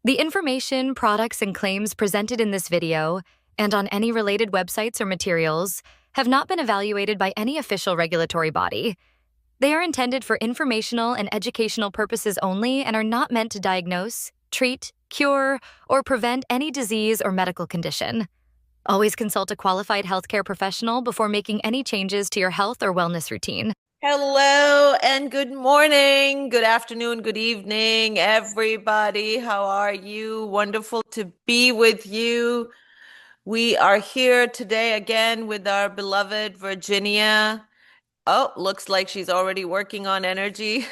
The information, products, and claims presented in this video and on any related websites or materials have not been evaluated by any official regulatory body. They are intended for informational and educational purposes only and are not meant to diagnose, treat, cure, or prevent any disease or medical condition. Always consult a qualified healthcare professional before making any changes to your health or wellness routine. Hello and good morning, good afternoon, good evening, everybody. How are you? Wonderful to be with you. We are here today again with our beloved Virginia. Oh, looks like she's already working on energy.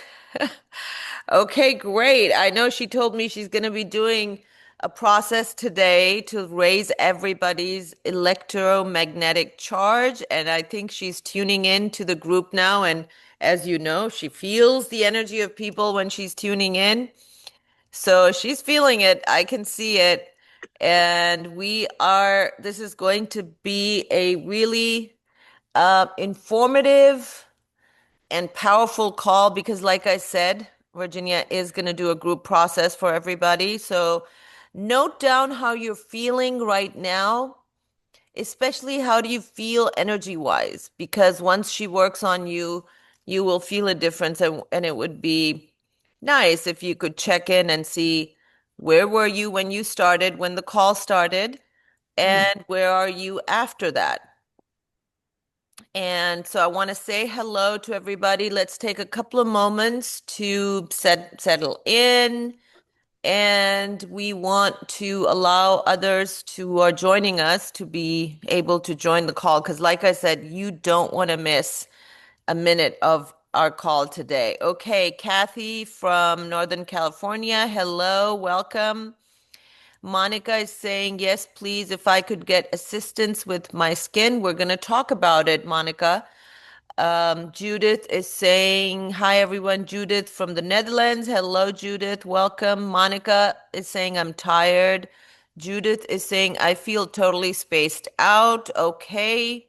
Okay, great. I know she told me she's going to be doing a process today to raise everybody's electromagnetic charge. And I think she's tuning in to the group now. And as you know, she feels the energy of people when she's tuning in. So she's feeling it. I can see it. And this is going to be a really informative and powerful call because, like I said, Virginia is going to do a group process for everybody. So note down how you're feeling right now, especially how do you feel energy wise? Because once she works on you, you will feel a difference. And it would be nice if you could check in and see where were you when you started, when the call started, and where are you after that? And so I want to say hello to everybody. Let's take a couple of moments to settle in. And we want to allow others who are joining us to be able to join the call. Because, like I said, you don't want to miss a minute of our call today. Okay, Kathy from Northern California. Hello, welcome. Monica is saying, yes, please, if I could get assistance with my skin. We're going to talk about it, Monica. Judith is saying, hi, everyone. Judith from the Netherlands. Hello, Judith. Welcome. Monica is saying, I'm tired. Judith is saying, I feel totally spaced out. Okay.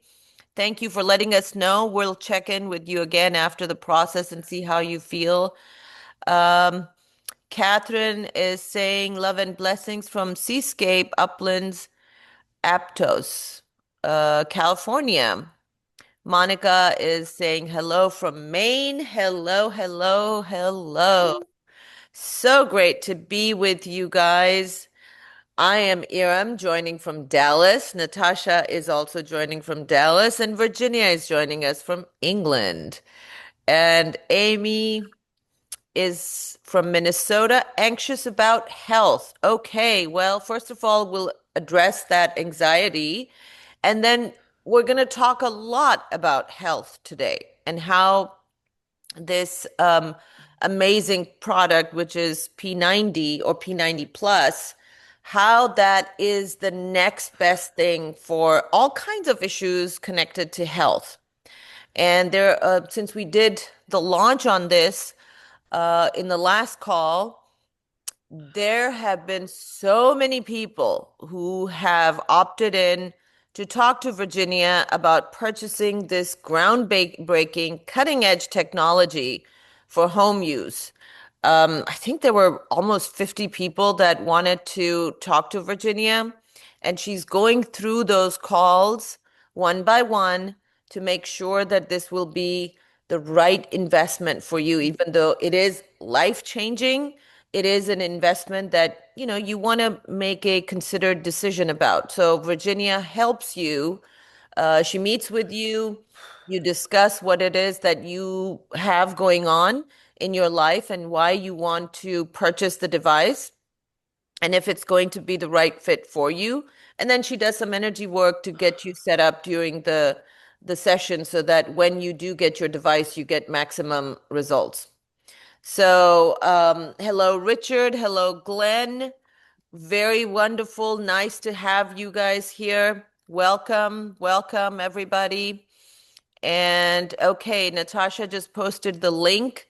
Thank you for letting us know. We'll check in with you again after the process and see how you feel. Catherine is saying, love and blessings from Seascape Uplands, Aptos, California. Monica is saying hello from Maine. Hello, hello, hello. So great to be with you guys. I am Iram joining from Dallas. Natasha is also joining from Dallas, and Virginia is joining us from England. And Amy is from Minnesota, anxious about health. Okay, well, first of all, we'll address that anxiety. And then we're going to talk a lot about health today and how this amazing product, which is P90 or P90 plus, how that is the next best thing for all kinds of issues connected to health. And since we did the launch on this in the last call, there have been so many people who have opted in to talk to Virginia about purchasing this groundbreaking, cutting edge technology for home use. I think there were almost 50 people that wanted to talk to Virginia, and she's going through those calls one by one to make sure that this will be the right investment for you, even though it is life-changing. It is an investment that, you want to make a considered decision about. So Virginia helps you. She meets with you. You discuss what it is that you have going on in your life and why you want to purchase the device and if it's going to be the right fit for you. And then she does some energy work to get you set up during the session so that when you do get your device, you get maximum results. So, hello, Richard. Hello, Glenn. Very wonderful. Nice to have you guys here. Welcome, welcome, everybody. And okay, Natasha just posted the link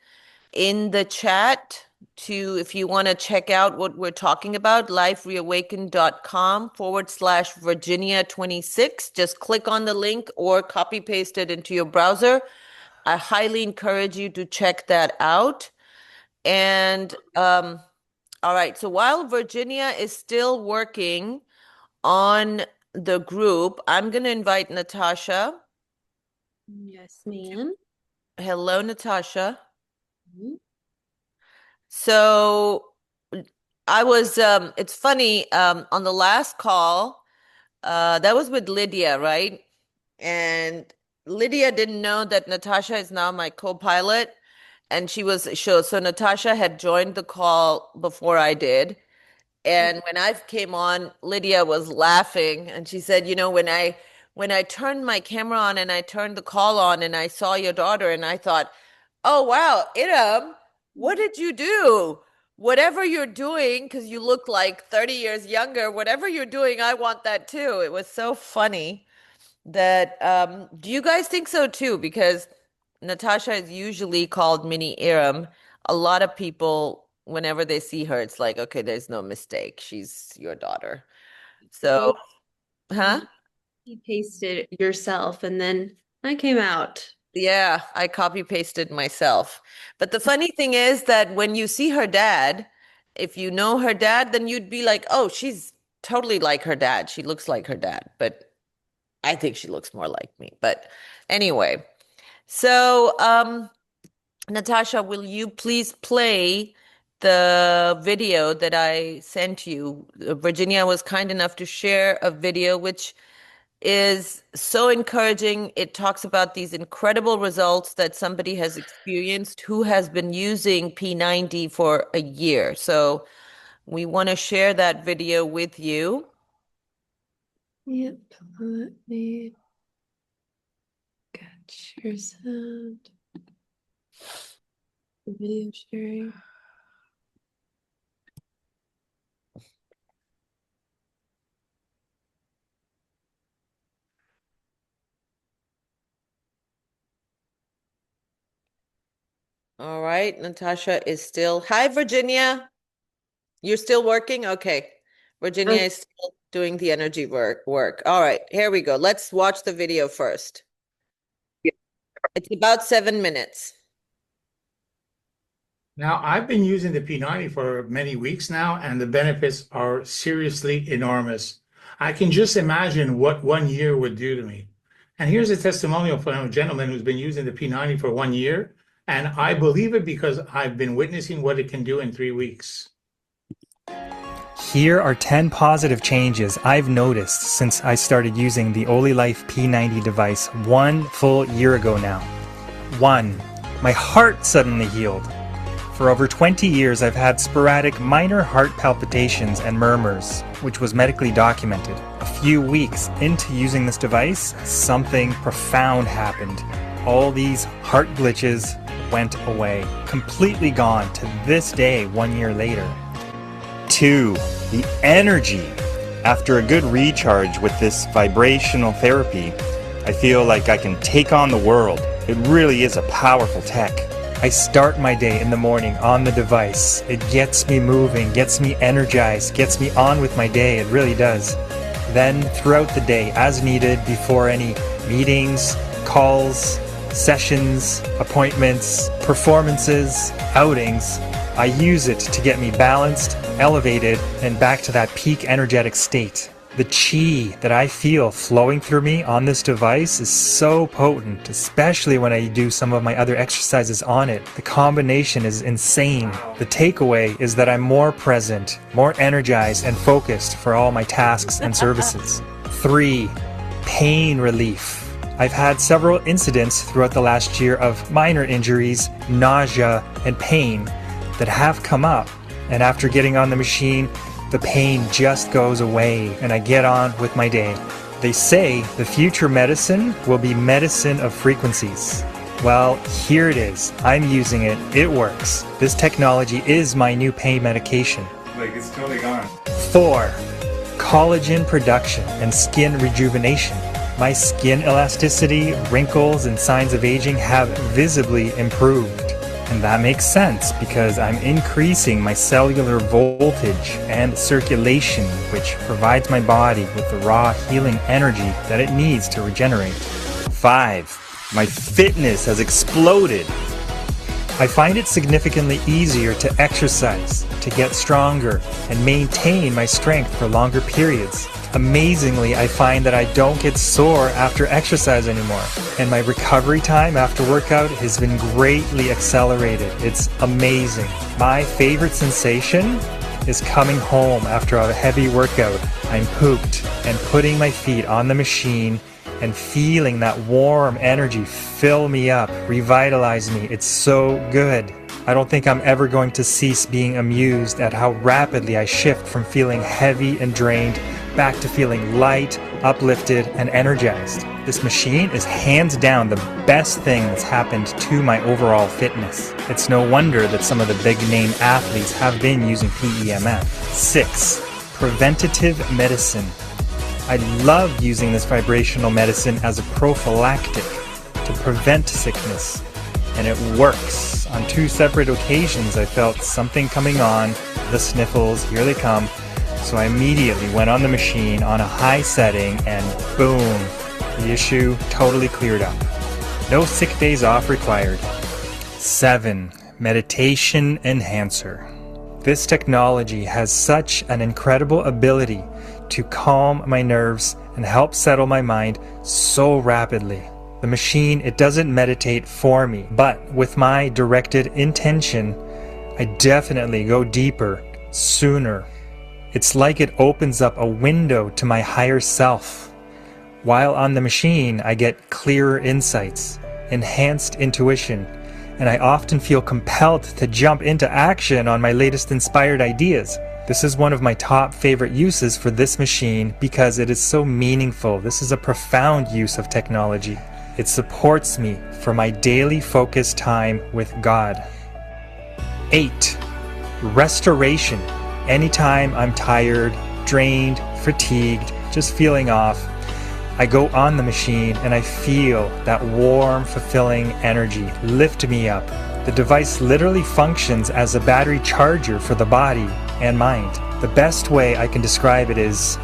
in the chat to, if you want to check out what we're talking about, lifereawakened.com/Virginia26. Just click on the link or copy paste it into your browser. I highly encourage you to check that out. And All right. So while Virginia is still working on the group, I'm going to invite Natasha. Yes, ma'am. Hello, Natasha. Mhm. So I was, it's funny, on the last call, that was with Lydia, right? And Lydia didn't know that Natasha is now my co-pilot. And so Natasha had joined the call before I did. And when I came on, Lydia was laughing and she said, when I turned my camera on and I turned the call on and I saw your daughter and I thought, oh wow, Idam, what did you do? Whatever you're doing, because you look like 30 years younger, whatever you're doing, I want that too. It was so funny that do you guys think so too? Because Natasha is usually called Mini Iram. A lot of people, whenever they see her, it's like, okay, there's no mistake. She's your daughter. So, huh? You pasted yourself and then I came out. Yeah, I copy pasted myself. But the funny thing is that when you see her dad, if you know her dad, then you'd be like, oh, she's totally like her dad. She looks like her dad. But I think she looks more like me. But anyway, so Natasha, will you please play the video that I sent you? Virginia was kind enough to share a video which is so encouraging. It talks about these incredible results that somebody has experienced who has been using P90 for a year. So we want to share that video with you. Yep. Let me share sound. Video sharing. All right, Natasha is still. Hi, Virginia. You're still working? Okay. Virginia is still doing the energy work. All right, here we go. Let's watch the video first. It's about 7 minutes. Now, I've been using the P90 for many weeks now, and the benefits are seriously enormous. I can just imagine what 1 year would do to me. And here's a testimonial from a gentleman who's been using the P90 for 1 year, and I believe it because I've been witnessing what it can do in 3 weeks. Here are 10 positive changes I've noticed since I started using the OliLife P90 device 1 full year ago now. 1. My heart suddenly healed. For over 20 years, I've had sporadic minor heart palpitations and murmurs, which was medically documented. A few weeks into using this device, something profound happened. All these heart glitches went away, completely gone to this day 1 year later. 2. The energy. After a good recharge with this vibrational therapy, I feel like I can take on the world. It really is a powerful tech. I start my day in the morning on the device. It gets me moving, gets me energized, gets me on with my day. It really does. Then throughout the day, as needed, before any meetings, calls, sessions, appointments, performances, outings, I use it to get me balanced, elevated, and back to that peak energetic state. The chi that I feel flowing through me on this device is so potent, especially when I do some of my other exercises on it. The combination is insane. The takeaway is that I'm more present, more energized, and focused for all my tasks and services. 3. Pain relief. I've had several incidents throughout the last year of minor injuries, nausea, and pain that have come up. And after getting on the machine, the pain just goes away and I get on with my day. They say the future medicine will be medicine of frequencies. Well, here it is. I'm using it. It works. This technology is my new pain medication. Like, it's totally gone. 4. Collagen production and skin rejuvenation. My skin elasticity, wrinkles, and signs of aging have visibly improved. And that makes sense because I'm increasing my cellular voltage and circulation, which provides my body with the raw healing energy that it needs to regenerate. 5. My fitness has exploded. I find it significantly easier to exercise, to get stronger, and maintain my strength for longer periods. Amazingly, I find that I don't get sore after exercise anymore, and my recovery time after workout has been greatly accelerated. It's amazing. My favorite sensation is coming home after a heavy workout. I'm pooped and putting my feet on the machine and feeling that warm energy fill me up, revitalize me. It's so good. I don't think I'm ever going to cease being amused at how rapidly I shift from feeling heavy and drained back to feeling light, uplifted, and energized. This machine is hands down the best thing that's happened to my overall fitness. It's no wonder that some of the big name athletes have been using PEMF. 6. Preventative medicine. I love using this vibrational medicine as a prophylactic to prevent sickness, and it works. On 2 separate occasions I felt something coming on, the sniffles, here they come, so I immediately went on the machine on a high setting and boom, the issue totally cleared up. No sick days off required. 7. Meditation Enhancer. This technology has such an incredible ability to calm my nerves and help settle my mind so rapidly. The machine, it doesn't meditate for me, but with my directed intention, I definitely go deeper, sooner. It's like it opens up a window to my higher self. While on the machine, I get clearer insights, enhanced intuition, and I often feel compelled to jump into action on my latest inspired ideas. This is one of my top favorite uses for this machine because it is so meaningful. This is a profound use of technology. It supports me for my daily focus time with God. 8. Restoration. Anytime I'm tired, drained, fatigued, just feeling off, I go on the machine and I feel that warm, fulfilling energy lift me up. The device literally functions as a battery charger for the body and mind. The best way I can describe it is,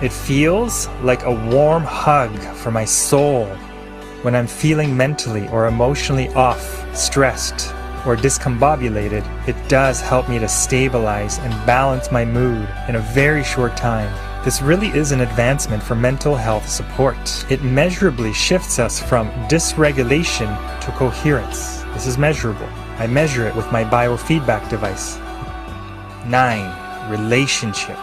it feels like a warm hug for my soul. When I'm feeling mentally or emotionally off, stressed, or discombobulated, it does help me to stabilize and balance my mood in a very short time. This really is an advancement for mental health support. It measurably shifts us from dysregulation to coherence. This is measurable. I measure it with my biofeedback device. 9. Relationship.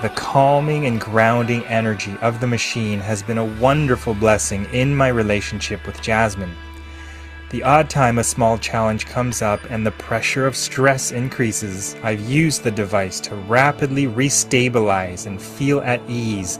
The calming and grounding energy of the machine has been a wonderful blessing in my relationship with Jasmine. The odd time a small challenge comes up and the pressure of stress increases, I've used the device to rapidly restabilize and feel at ease,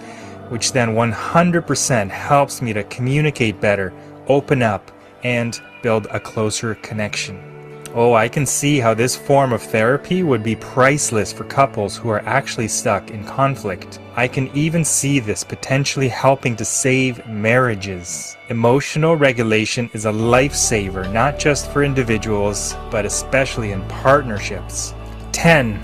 which then 100% helps me to communicate better, open up, and build a closer connection. Oh, I can see how this form of therapy would be priceless for couples who are actually stuck in conflict. I can even see this potentially helping to save marriages. Emotional regulation is a lifesaver, not just for individuals, but especially in partnerships. 10.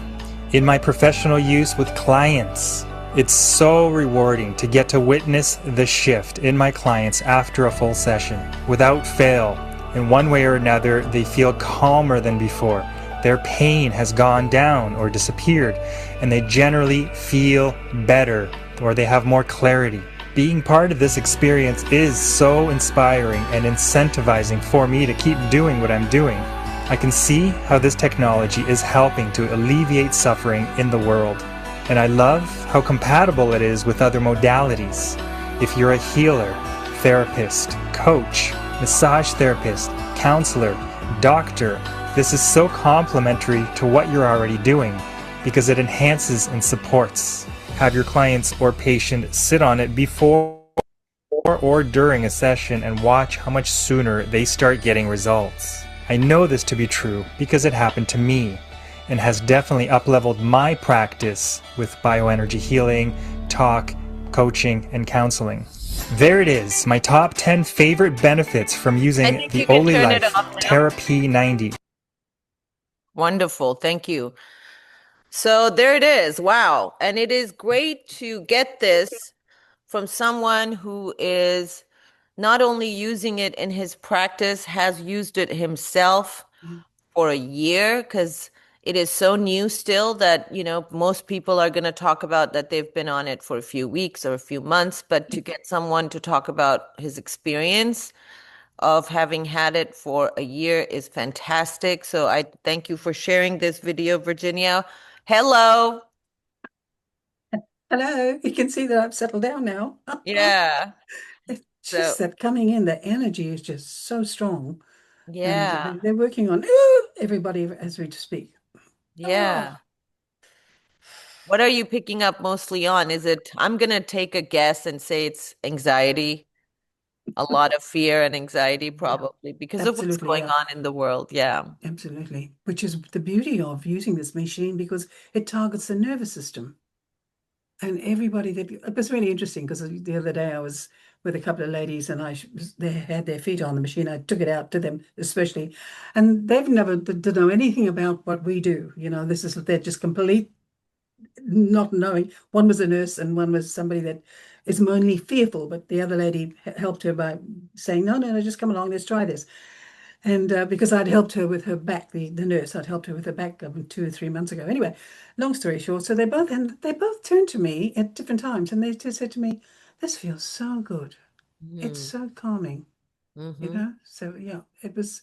In my professional use with clients. It's so rewarding to get to witness the shift in my clients after a full session. Without fail, in one way or another, they feel calmer than before. Their pain has gone down or disappeared, and they generally feel better, or they have more clarity. Being part of this experience is so inspiring and incentivizing for me to keep doing what I'm doing. I can see how this technology is helping to alleviate suffering in the world. And I love how compatible it is with other modalities. If you're a healer, therapist, coach, massage therapist, counselor, doctor, this is so complementary to what you're already doing because it enhances and supports. Have your clients or patient sit on it before or during a session and watch how much sooner they start getting results. I know this to be true because it happened to me and has definitely up-leveled my practice with bioenergy healing, talk, coaching, and counseling. There it is, my top 10 favorite benefits from using the OliLife P90. Wonderful. Thank you. So there it is. Wow. And it is great to get this from someone who is not only using it in his practice, has used it himself. for a year, because it is so new still that, most people are going to talk about that they've been on it for a few weeks or a few months, but to get someone to talk about his experience of having had it for a year is fantastic. So I thank you for sharing this video, Virginia. Hello. Hello, you can see that I've settled down now. Yeah. It's So, just that coming in, the energy is just so strong. And yeah. they're working on everybody as we speak. Yeah. Oh, What are you picking up mostly on? I'm going to take a guess and say it's anxiety, a lot of fear and anxiety, yeah, probably because of what's absolutely. going Yeah, on in the world. Yeah. absolutely. Which is the beauty of using this machine because it targets the nervous system. And everybody that it was really interesting because the other day I was with a couple of ladies and they had their feet on the machine. I took it out to them especially, and they've never did know anything about what we do. They're just complete not knowing. One was a nurse and one was somebody that is only fearful, but the other lady helped her by saying, no, no, no, just come along, let's try this. And because I'd helped her with her back, the nurse, I'd helped her with her back 2 or 3 months ago. Anyway, long story short, so they both turned to me at different times and they just said to me, this feels so good. It's Mm-hmm. so calming, Mm-hmm. So yeah, it was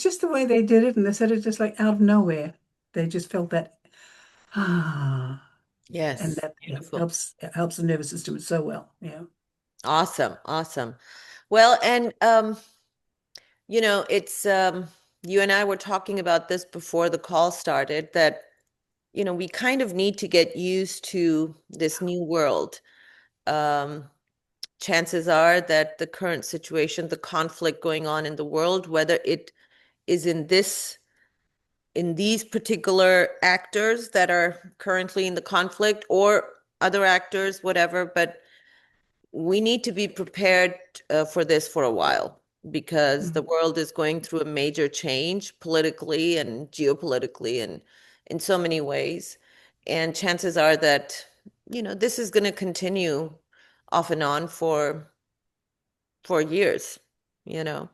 just the way they did it, and they said it just like out of nowhere. They just felt that ah, and Yes. that Beautiful. helps the nervous system so well. Yeah. Awesome. Awesome. Well, and it's you and I were talking about this before the call started that we kind of need to get used to this new world. Um, Chances are that the current situation, the conflict going on in the world, whether it is in these particular actors that are currently in the conflict or other actors, whatever, but we need to be prepared for this for a while because the Mm, world is going through a major change politically and geopolitically and in so many ways. And chances are that, this is going to continue off and on for years, you know.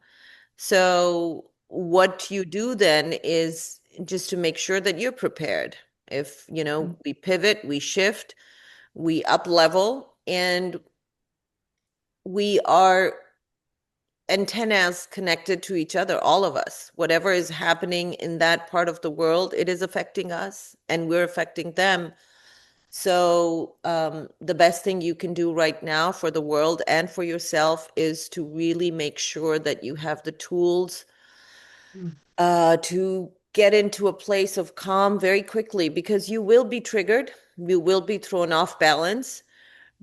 So what you do then is just to make sure that you're prepared. If, mm, we pivot, we shift, we up level, and we are antennas connected to each other, all of us. Whatever is happening in that part of the world, it is affecting us and we're affecting them. So, the best thing you can do right now for the world and for yourself is to really make sure that you have the tools mm. to get into a place of calm very quickly because you will be triggered, you will be thrown off balance.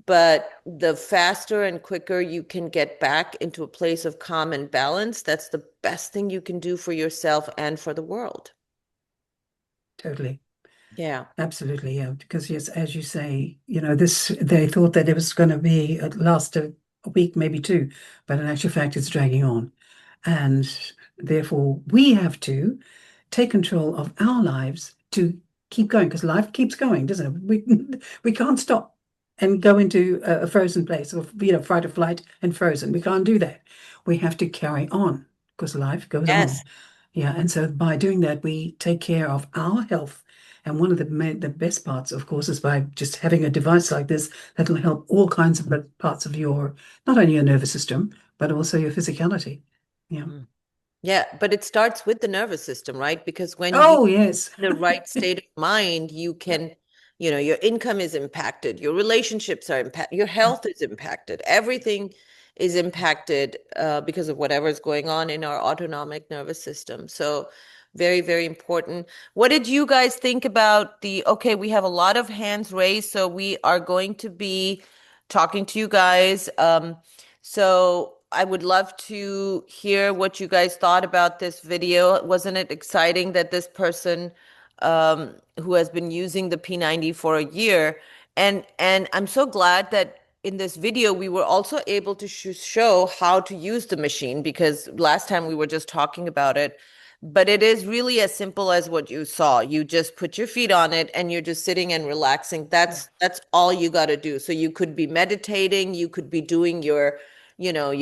But the faster and quicker you can get back into a place of calm and balance, that's the best thing you can do for yourself and for the world. Totally. Yeah. Absolutely, yeah. Because yes, as you say, they thought that it was going to be last a week, maybe two, but in actual fact, it's dragging on, and therefore we have to take control of our lives to keep going because life keeps going, doesn't it? We can't stop and go into a frozen place or fight or flight and frozen. We can't do that. We have to carry on because life goes on. Yes. Yeah, and so by doing that, we take care of our health. And one of the best parts, of course, is by just having a device like this that will help all kinds of parts of not only your nervous system, but also your physicality. Yeah. Mm. Yeah, but it starts with the nervous system, right? Because when you Oh, yes. in the right state of mind, you Yeah. can, your income is impacted, your relationships are impacted, your Yeah. health is impacted, everything is impacted because of whatever is going on in our autonomic nervous system. So very, very important. What did you guys think about okay, we have a lot of hands raised, so we are going to be talking to you guys. So I would love to hear what you guys thought about this video. Wasn't it exciting that this person who has been using the P90 for a year, and I'm so glad that in this video we were also able to show how to use the machine because last time we were just talking about it. But it is really as simple as what you saw. You just put your feet on it and you're just sitting and relaxing. That's all you got to do. So you could be meditating, you could be doing your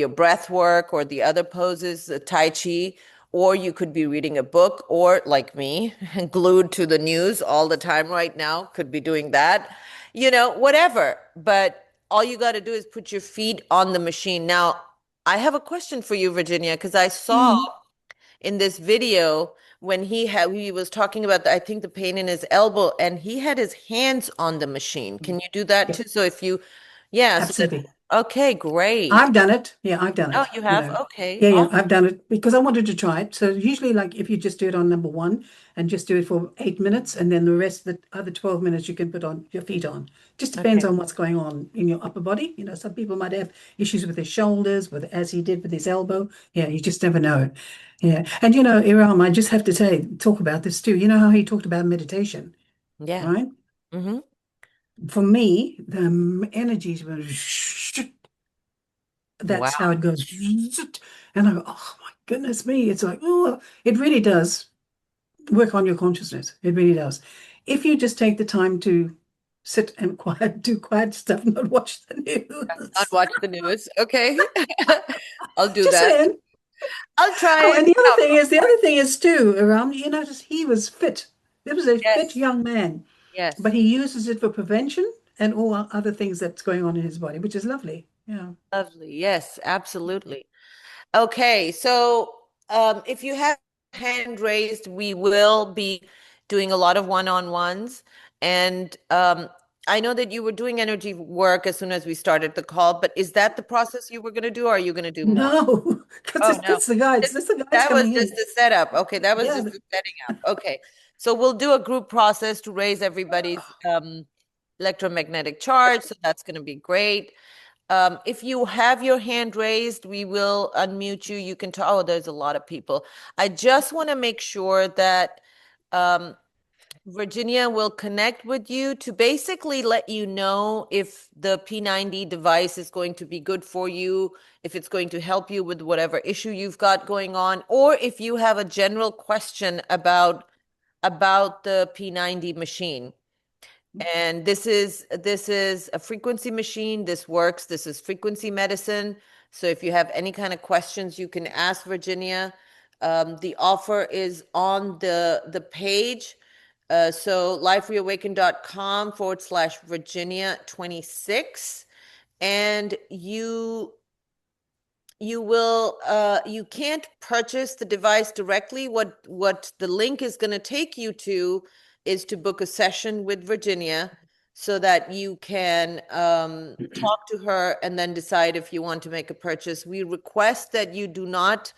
breath work or the other poses, the Tai Chi, or you could be reading a book, or like me, glued to the news all the time right now, could be doing that, whatever. But all you got to do is put your feet on the machine. Now, I have a question for you, Virginia, because I saw in this video when he was talking about I think the pain in his elbow, and he had his hands on the machine. Can you do that too? So if you, yeah, Absolutely. okay, great. I've done it. Yeah, I've done it. Oh, you have? Okay. Yeah, Awesome. I've done it because I wanted to try it. So usually, like if you just do it on number one and just do it for 8 minutes, and then the rest of the other 12 minutes you can put on your feet on. Just depends Okay. on what's going on in your upper body. Some people might have issues with their shoulders, as he did with his elbow. Yeah, you just never know. Yeah, and Iram, I just have to talk about this too. You know how he talked about meditation, Yeah. right? Mm-hmm. For me, the energies were. That's how Wow. it goes. And I go, oh my goodness me. It's like, oh, it really does work on your consciousness. It really does. If you just take the time to sit and do quiet stuff, not watch the news. Not watch the news. Okay. I'll do Just that. saying. I'll try Oh, it. and the other thing is too, around, you notice he was fit. He was a fit Yes. young man, Yes. but he uses it for prevention and all other things that's going on in his body, which is lovely. Yeah. Lovely. Yes, absolutely. Okay, so if you have hand raised, we will be doing a lot of one-on-ones. And I know that you were doing energy work as soon as we started the call, but is that the process you were going to do, or are you going to do more? No, because Oh, no. that's the guys. That's the guys That was coming in. just the setup. Okay, that was Yeah, just the setting up. Okay, so we'll do a group process to raise everybody's electromagnetic charge. So that's going to be great. If you have your hand raised, we will unmute you. You can talk. Oh, there's a lot of people. I just want to make sure that Virginia will connect with you to basically let you know if the P90 device is going to be good for you, if it's going to help you with whatever issue you've got going on, or if you have a general question about the P90 machine. And this is a frequency machine. This works. This is frequency medicine. So if you have any kind of questions, you can ask Virginia. The offer is on the page. So livereawaken.com/Virginia26. And you can't purchase the device directly. What the link is going to take you to is to book a session with Virginia so that you can talk to her and then decide if you want to make a purchase. We request that you not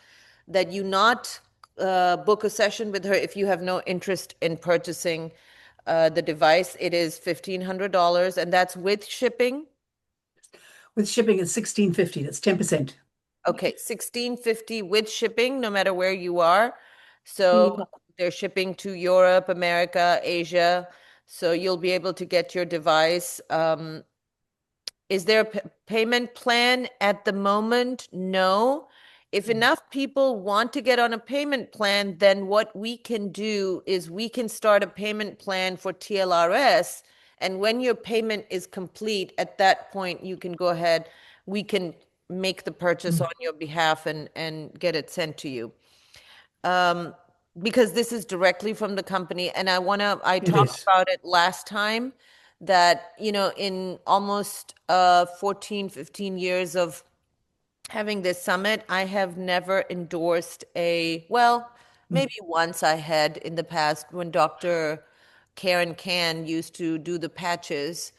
book a session with her if you have no interest in purchasing the device. It is $1,500, and that's with shipping. with shipping it's $1,650. That's 10%. Okay, $1,650 with shipping, no matter where you are. So they're shipping to Europe, America, Asia. So you'll be able to get your device. Is there a payment plan at the moment? No. If enough people want to get on a payment plan, then what we can do is we can start a payment plan for TLRS. And when your payment is complete, at that point, you can go ahead. We can make the purchase on your behalf and get it sent to you. Because this is directly from the company. And I talked about it last time that, in almost 14, 15 years of having this summit, I have never endorsed maybe once I had in the past when Dr. Karen Can used to do the patches,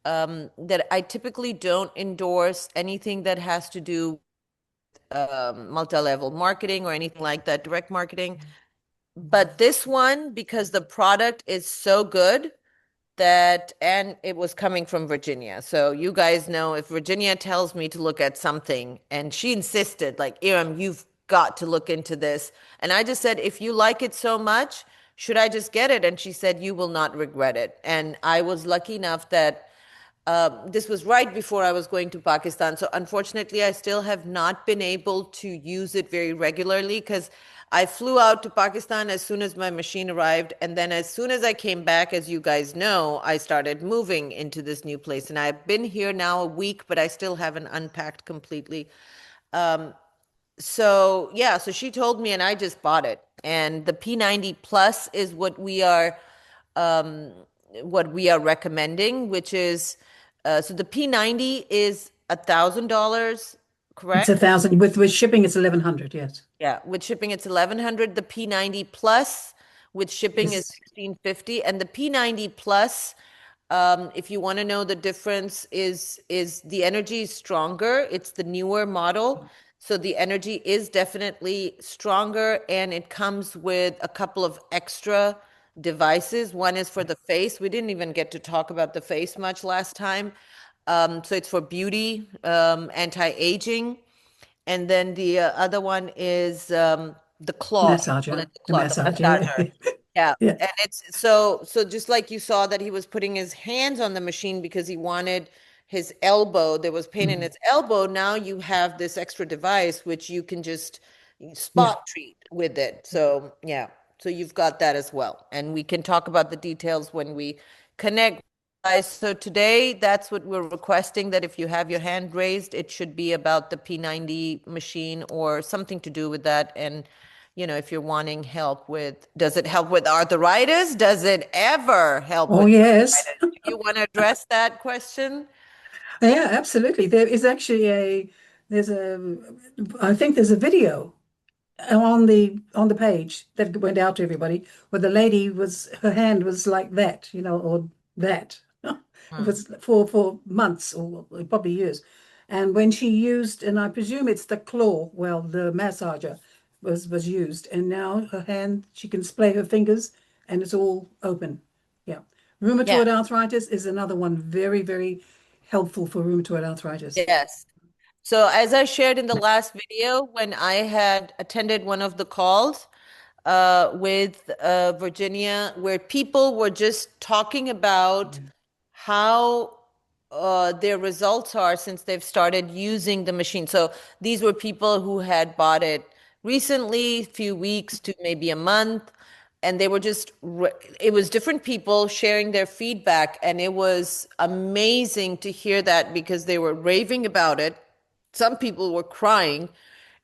that I typically don't endorse anything that has to do multi-level marketing or anything like that, direct marketing. But this one, because the product is so good, and it was coming from Virginia. So you guys know, if Virginia tells me to look at something, and she insisted, like, Iram, you've got to look into this. And I just said, if you like it so much, should I just get it? And she said, you will not regret it. And I was lucky enough that this was right before I was going to Pakistan. So unfortunately, I still have not been able to use it very regularly because I flew out to Pakistan as soon as my machine arrived. And then as soon as I came back, as you guys know, I started moving into this new place. And I've been here now a week, but I still haven't unpacked completely. so yeah, so she told me and I just bought it. And the P90 Plus is um what we are recommending, which is so the P90 is $1,000, It's correct? 1,000 with shipping. It's 1,100. Yes, Yeah, with shipping it's 1,100. The P90 Plus with shipping is is 1,650, and the P90 Plus, if you want to know the difference, is the energy is stronger. It's the newer model, so the energy is definitely stronger, and it comes with a couple of extra devices. One is for the face. We didn't even get to talk about the face much last time. So it's for beauty, anti-aging. And then the other one is the claw. Call massager. it the The claw, the massage. massager. Yeah, Yeah. yeah, And it's so just like you saw that he was putting his hands on the machine because he wanted his elbow, there was pain in his elbow. Now you have this extra device which you can just yeah. spot treat with it. So yeah. So you've got that as well. And we can talk about the details when we connect. Guys, so today that's what we're requesting, that if you have your hand raised, it should be about the P90 machine or something to do with that. And, if you're wanting help with, does it help with arthritis? Does it ever help Oh with yes, arthritis? Do you want to address that question? yeah, absolutely. There is actually there's a I think there's a video on the page that went out to everybody where the lady was her hand was like that, or that. It Hmm. was for months or probably years. And when she used, and I presume it's the claw, well, the massager was used, and now her hand, she can splay her fingers and it's all open. Yeah. Yeah, Rheumatoid arthritis is another one very, very helpful for rheumatoid arthritis. yes. So as I shared in the last video, when I had attended one of the calls with Virginia, where people were just talking about how their results are since they've started using the machine. So these were people who had bought it recently, few weeks to maybe a month, and they were it was different people sharing their feedback, and it was amazing to hear that because they were raving about it. Some people were crying,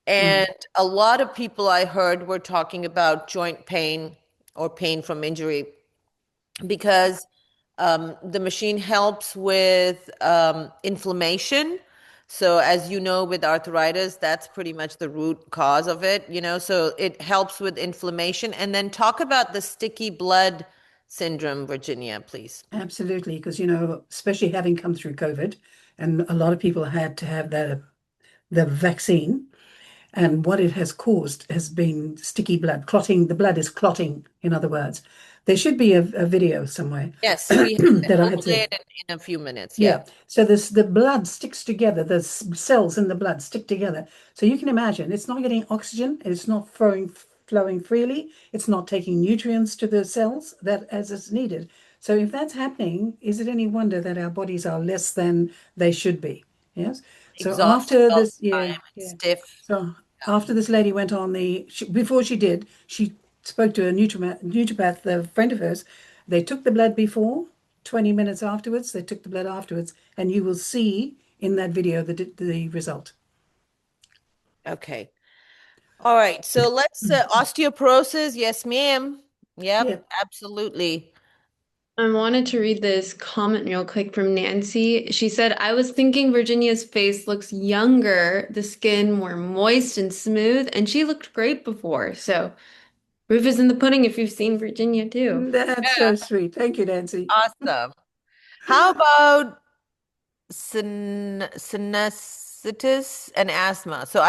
and a lot of people I heard were talking about joint pain or pain from injury because the machine helps with inflammation. So, as you know, with arthritis, that's pretty much the root cause of it. So it helps with inflammation. And then talk about the sticky blood syndrome, Virginia, please. Absolutely, because especially having come through COVID, and a lot of people had to have the vaccine, and what it has caused has been sticky blood, clotting. The blood is clotting, in other words. There should be a video somewhere Yes, we have it. that I We'll had play to. it in a few minutes. Yeah. Yeah. So the blood sticks together. The cells in the blood stick together. So you can imagine it's not getting oxygen. It's not flowing freely. It's not taking nutrients to the cells that as it's needed. So if that's happening, is it any wonder that our bodies are less than they should be? Yes. So Exhausted after all this, the time yeah, and yeah. stiff. So after this lady went on before she did, she spoke to a nutripath, a friend of hers. They took the blood before, 20 minutes afterwards, they took the blood afterwards, and you will see in that video the result. Okay. All right. So let's osteoporosis. Yes, ma'am. Yeah. Yep, absolutely. I wanted to read this comment real quick from Nancy. She said, I was thinking Virginia's face looks younger, the skin more moist and smooth, and she looked great before. So, proof is in the pudding if you've seen Virginia too. That's so sweet. Thank you, Nancy. Awesome. How about sinusitis and asthma? So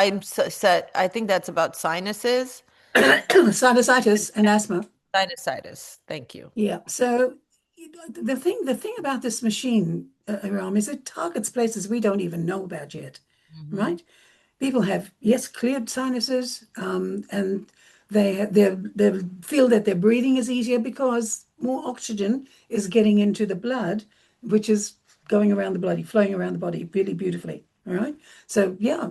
said I think that's about sinuses. Sinusitis and asthma. Sinusitis. Thank you. Yeah. So the thing about this machine, Ram, is it targets places we don't even know about yet, right? People have, yes, cleared sinuses, and they feel that their breathing is easier because more oxygen is getting into the blood, which is going around the body, flowing around the body really beautifully. All right. So yeah,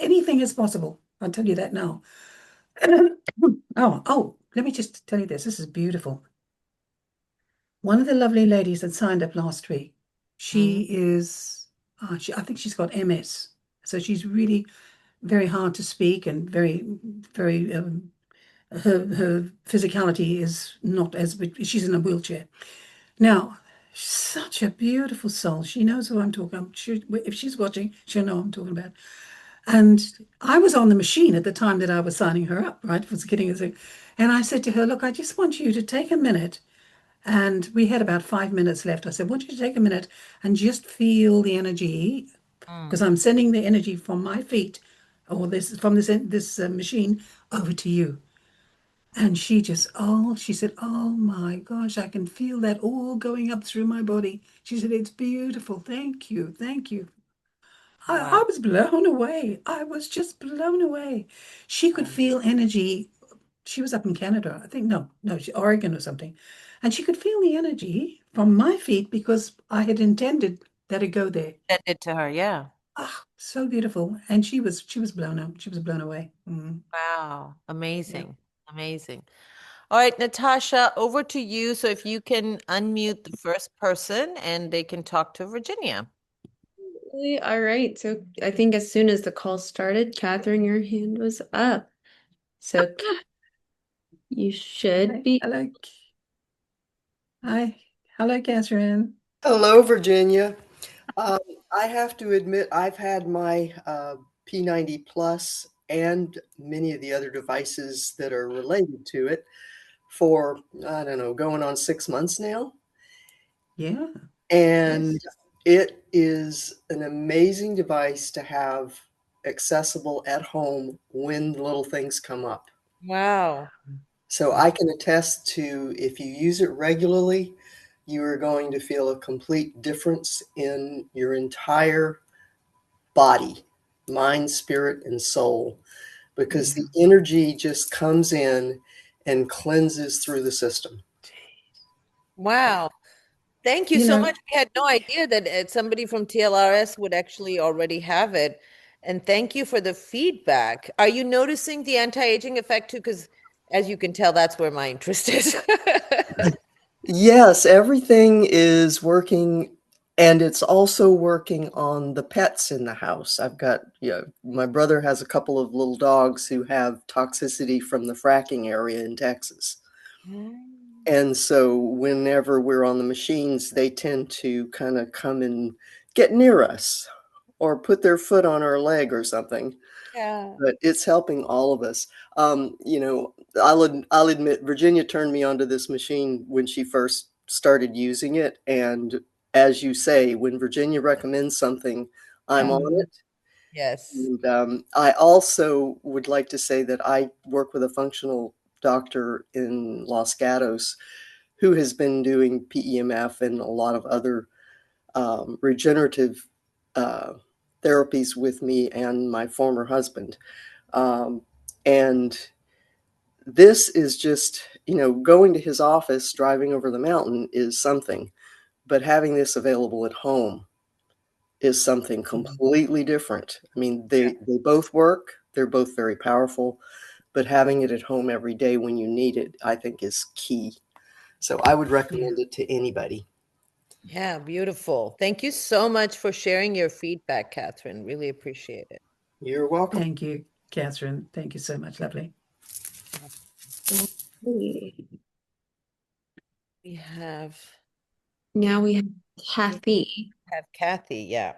anything is possible. I'll tell you that now. Let me just tell you this. This is beautiful. One of the lovely ladies that signed up last week, she is, I think she's got MS. So she's really very hard to speak and very, very, her physicality is not as, she's in a wheelchair. Now, such a beautiful soul. She knows who I'm talking about. If she's watching, she'll know who I'm talking about. And I was on the machine at the time that I was signing her up, right? Was getting her thing. And I said to her, look, I just want you to take a minute. And we had about 5 minutes left. I said, I want you to take a minute and just feel the energy, because I'm sending the energy from my feet or this machine over to you. And she said, oh my gosh, I can feel that all going up through my body. She said, it's beautiful. Thank you. Thank you. I was blown away. I was just blown away. She could feel energy. She was up in Canada, I think. No, Oregon or something. And she could feel the energy from my feet because I had intended that it go there. Send it to her, yeah. Ah, so beautiful. And she was blown up. She was blown away. Wow, amazing. Amazing. All right, Natasha, over to you. So if you can unmute the first person and they can talk to Virginia. All right. So I think as soon as the call started, Catherine, your hand was up. So you should be. Hello. Hi. Hello, Catherine. Hello, Virginia. I have to admit, I've had my P90 Plus and many of the other devices that are related to it for, I don't know, going on 6 months now. Yeah. And Yes. it is an amazing device to have accessible at home when little things come up. Wow. So I can attest to, if you use it regularly, you are going to feel a complete difference in your entire body, mind, spirit, and soul, because the energy just comes in and cleanses through the system. Wow. Thank you so much. We had no idea that somebody from TLRS would actually already have it. And thank you for the feedback. Are you noticing the anti-aging effect too? Because as you can tell, that's where my interest is. Yes, everything is working, and it's also working on the pets in the house. I've got, my brother has a couple of little dogs who have toxicity from the fracking area in Texas. And so whenever we're on the machines, they tend to kind of come and get near us or put their foot on our leg or something. Yeah. But it's helping all of us. I'll admit, Virginia turned me onto this machine when she first started using it. And as you say, when Virginia recommends something, I'm on it. Yes. And I also would like to say that I work with a functional doctor in Los Gatos who has been doing PEMF and a lot of other regenerative therapies with me and my former husband. And this is just, going to his office, driving over the mountain is something, but having this available at home is something completely different. I mean, they both work. They're both very powerful, but having it at home every day when you need it, I think is key. So I would recommend it to anybody. Yeah, beautiful. Thank you so much for sharing your feedback, Catherine. Really appreciate it. You're welcome. Thank you, Catherine. Thank you so much. Lovely. Now we have Kathy. Kathy, yeah.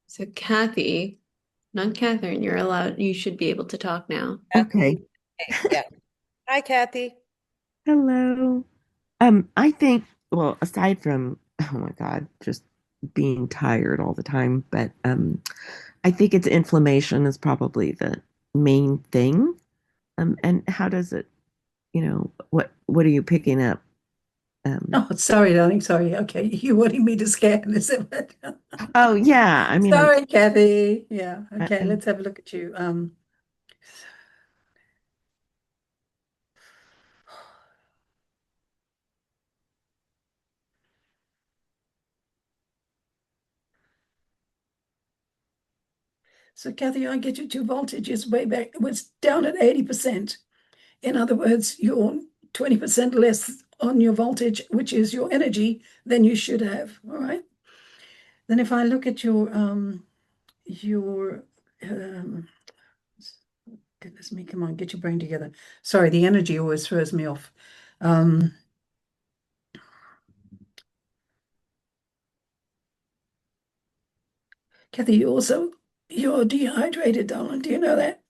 So Kathy, not Catherine, you should be able to talk now. Okay. Yeah. Hi, Kathy. Hello. I think, well, aside from, oh my God, just being tired all the time, but I think it's inflammation is probably the main thing. And how does it, what are you picking up? Oh, sorry, darling. Sorry. Okay. You wanting me to scan, is it? Oh yeah, I mean, Sorry, Kathy. Yeah. Okay, let's have a look at you. So, Kathy, I get your voltage is way back. It was down at 80%. In other words, you're 20% less on your voltage, which is your energy, than you should have. All right. Then if I look at your your goodness me, come on, get your brain together. Sorry, the energy always throws me off. Kathy, you're dehydrated, darling. Do you know that?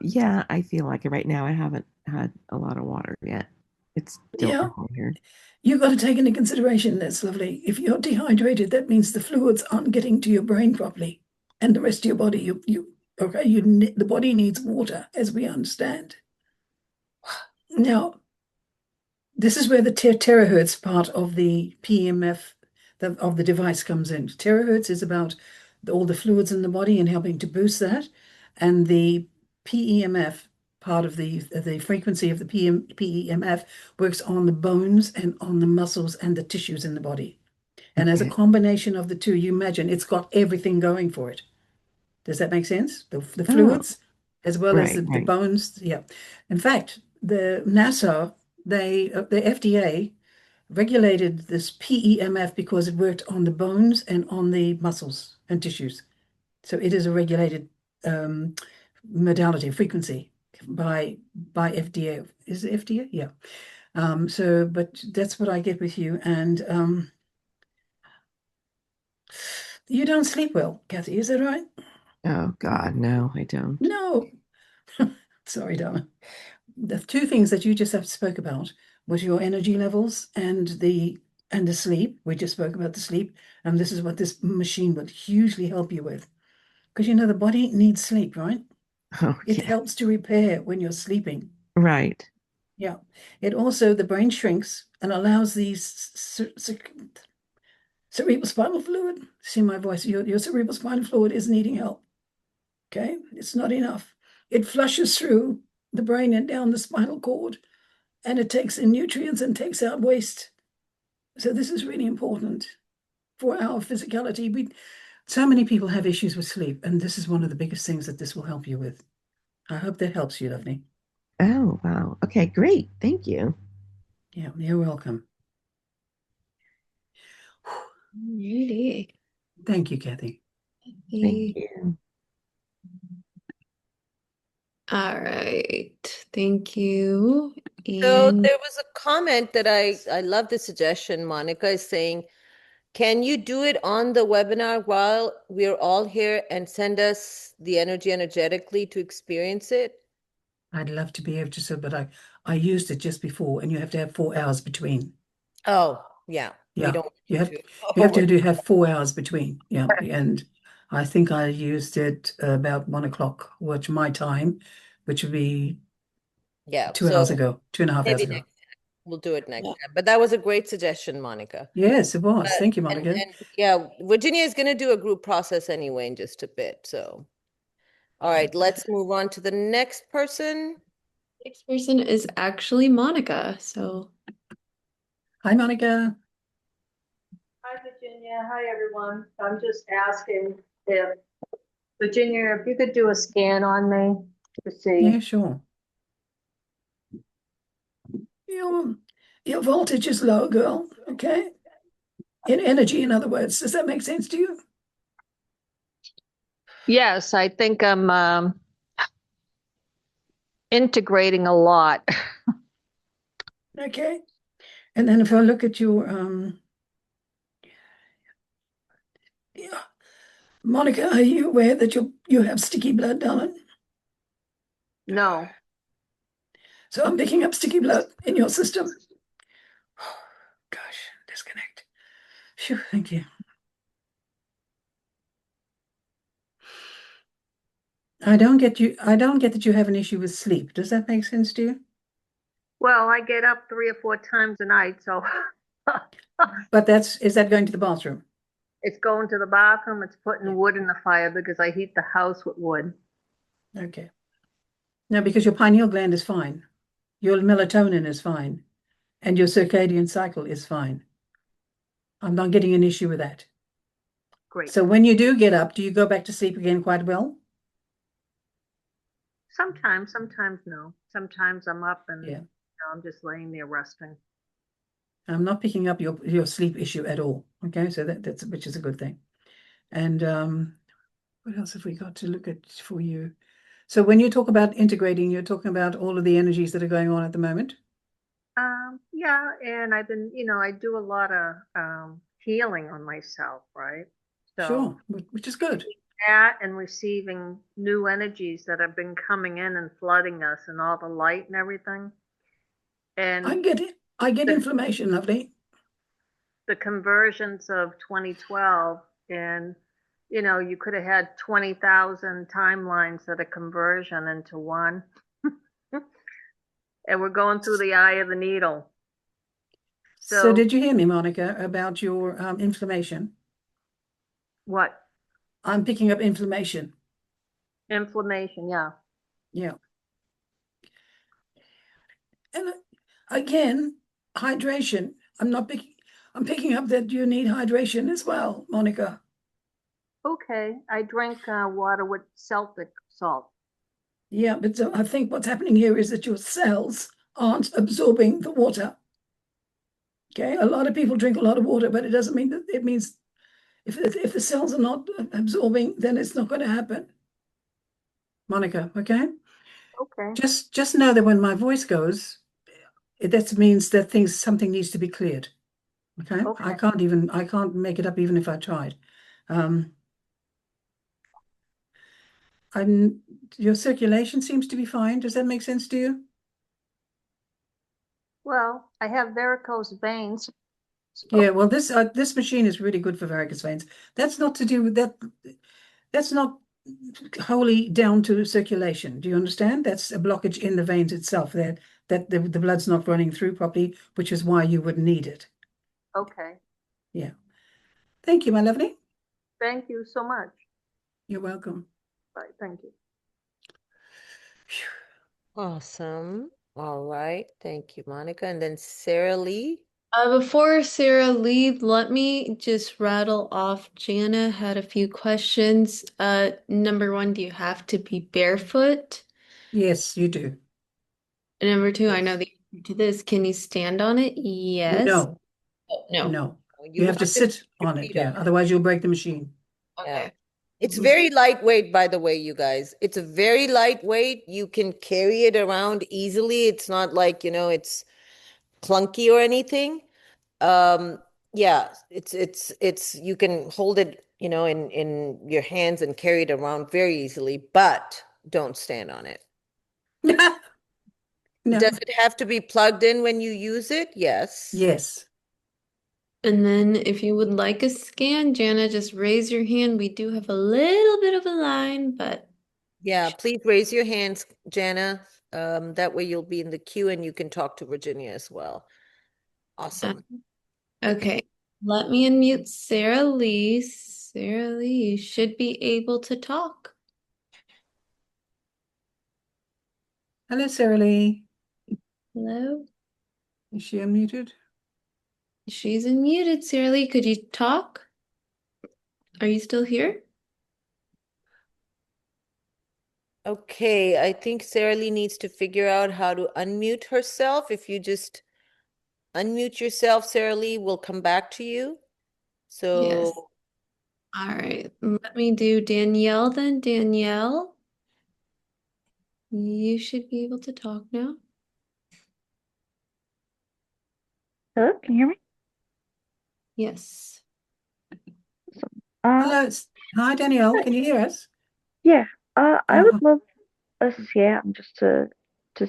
Yeah, I feel like it right now. I haven't had a lot of water yet. It's still Yeah. early here. You've got to take into consideration, that's lovely. If you're dehydrated, that means the fluids aren't getting to your brain properly and the rest of your body. The body needs water, as we understand. Now, this is where the terahertz part of the PEMF of the device comes in. Terahertz is about all the fluids in the body and helping to boost that, and the PEMF part of the frequency of the PEMF works on the bones and on the muscles and the tissues in the body. And as a Okay. combination of the two, you imagine it's got everything going for it. Does that make sense? The Oh, fluids as well as right, the right. bones. Yeah. In fact, the NASA, the FDA regulated this PEMF because it worked on the bones and on the muscles and tissues. So it is a regulated modality, frequency by FDA. Is it FDA? Yeah. But that's what I get with you. And you don't sleep well, Kathy, is that right? Oh God, no, I don't. No. Sorry, darling. The two things that you just spoke about was your energy levels and the sleep. We just spoke about the sleep, and this is what this machine would hugely help you with. Because the body needs sleep, right? Oh It yeah, helps to repair when you're sleeping. right. Yeah. It also, the brain shrinks and allows these cerebral spinal fluid. See my voice? Your cerebral spinal fluid is needing help. Okay? It's not enough. It flushes through the brain and down the spinal cord, and it takes in nutrients and takes out waste. So this is really important for our physicality. So many people have issues with sleep, and this is one of the biggest things that this will help you with. I hope that helps you, lovely. Oh wow. Okay, great. Thank you. Yeah, you're welcome. Alrighty. Thank you, Kathy. Thank you. All right. Thank you. So And there was a comment that I love the suggestion. Monica is saying, can you do it on the webinar while we're all here and send us the energy energetically to experience it? I'd love to be able to, but I used it just before, and you have to have 4 hours between. Oh, yeah. We Yeah, don't you need have to. you have to have 4 hours between. Yeah, and I think I used it about 1 o'clock, which my time, which would be Yeah. 2 hours So ago, 2.5 hours maybe ago. next time. We'll do it next yeah. time. But that was a great suggestion, Monica. Yes, it was. But, Thank you, and, Monica. and yeah, Virginia is going to do a group process anyway in just a bit. So, all right, let's move on to the next person. Next person is actually Monica. So Hi, Monica. Hi, Virginia. Hi, everyone. I'm just asking if, Virginia, if you could do a scan on me to see. Yeah, sure. Your voltage is low, girl. Okay. In energy, in other words. Does that make sense to you? Yes, I think I'm integrating a lot. Okay. And then if I look at your yeah. Monica, are you aware that you have sticky blood, darling? No. So I'm picking up sticky blood in your system. Gosh, disconnect. Phew, thank you. I don't get that you have an issue with sleep. Does that make sense to you? Well, I get up 3 or 4 times a night, so But is that going to the bathroom? it's going to the bathroom. It's putting wood in the fire because I heat the house with wood. Okay. No, because your pineal gland is fine. Your melatonin is fine. And your circadian cycle is fine. I'm not getting an issue with that. Great. So when you do get up, do you go back to sleep again quite well? Sometimes no. Sometimes I'm up and Yeah. I'm just laying there resting. I'm not picking up your sleep issue at all. Okay, so that's which is a good thing. And what else have we got to look at for you? So when you talk about integrating, you're talking about all of the energies that are going on at the moment? Yeah, and I've been, I do a lot of healing on myself, right? So Sure, which is good. that and receiving new energies that have been coming in and flooding us and all the light and everything. And I get it. I get inflammation, lovely. the conversions of 2012, and you could have had 20,000 timelines of a conversion into one. And we're going through the eye of the needle. So did you hear me, Monica, about your inflammation? What? I'm picking up inflammation. Inflammation, yeah. Yeah. And again, hydration. I'm picking up that you need hydration as well, Monica. Okay, I drink water with Celtic salt. Yeah, but so I think what's happening here is that your cells aren't absorbing the water. Okay, a lot of people drink a lot of water, but it doesn't mean that it means if the cells are not absorbing, then it's not going to happen. Monica, okay? Okay. Just know that when my voice goes, that means that something needs to be cleared. Okay? I can't make it up even if I tried. Your circulation seems to be fine. Does that make sense to you? Well, I have varicose veins. Yeah, well, this machine is really good for varicose veins. That's not to do with that. That's not wholly down to circulation. Do you understand? That's a blockage in the veins itself that the blood's not running through properly, which is why you would need it. Okay. Yeah. Thank you, my lovely. Thank you so much. You're welcome. Bye. Thank you. Awesome. All right. Thank you, Monica. And then Sarah Lee. Before Sarah leaves, let me just rattle off. Jana had a few questions. Number one, do you have to be barefoot? Yes, you do. And number two, I know the answer to this. Can you stand on it? Yes. No. Oh, no. No. You have to sit on it. Yeah. on it. Otherwise, you'll break the machine. Yeah. Okay. It's very lightweight, by the way, you guys. It's a very lightweight. You can carry it around easily. It's not like, it's clunky or anything. Yeah, it's you can hold it, in your hands and carry it around very easily, but don't stand on it. No. Does it have to be plugged in when you use it? Yes. Yes. And then if you would like a scan, Jana, just raise your hand. We do have a little bit of a line, but Yeah, please raise your hands, Jana. That way you'll be in the queue and you can talk to Virginia as well. Awesome. okay. Let me unmute Sarah Lee. Sarah Lee, you should be able to talk. Hello, Sarah Lee. Hello? Is she unmuted? She's unmuted. Sarah Lee, could you talk? Are you still here? Okay, I think Sarah Lee needs to figure out how to unmute herself. If you just unmute yourself, Sarah Lee, we'll come back to you. So, Yes. All right. Let me do Danielle then. Danielle, you should be able to talk now. Hello, can you hear me? Yes. Hello. Hi, Danielle. Can you hear us? Yeah, I Uh-huh. would love a scan just to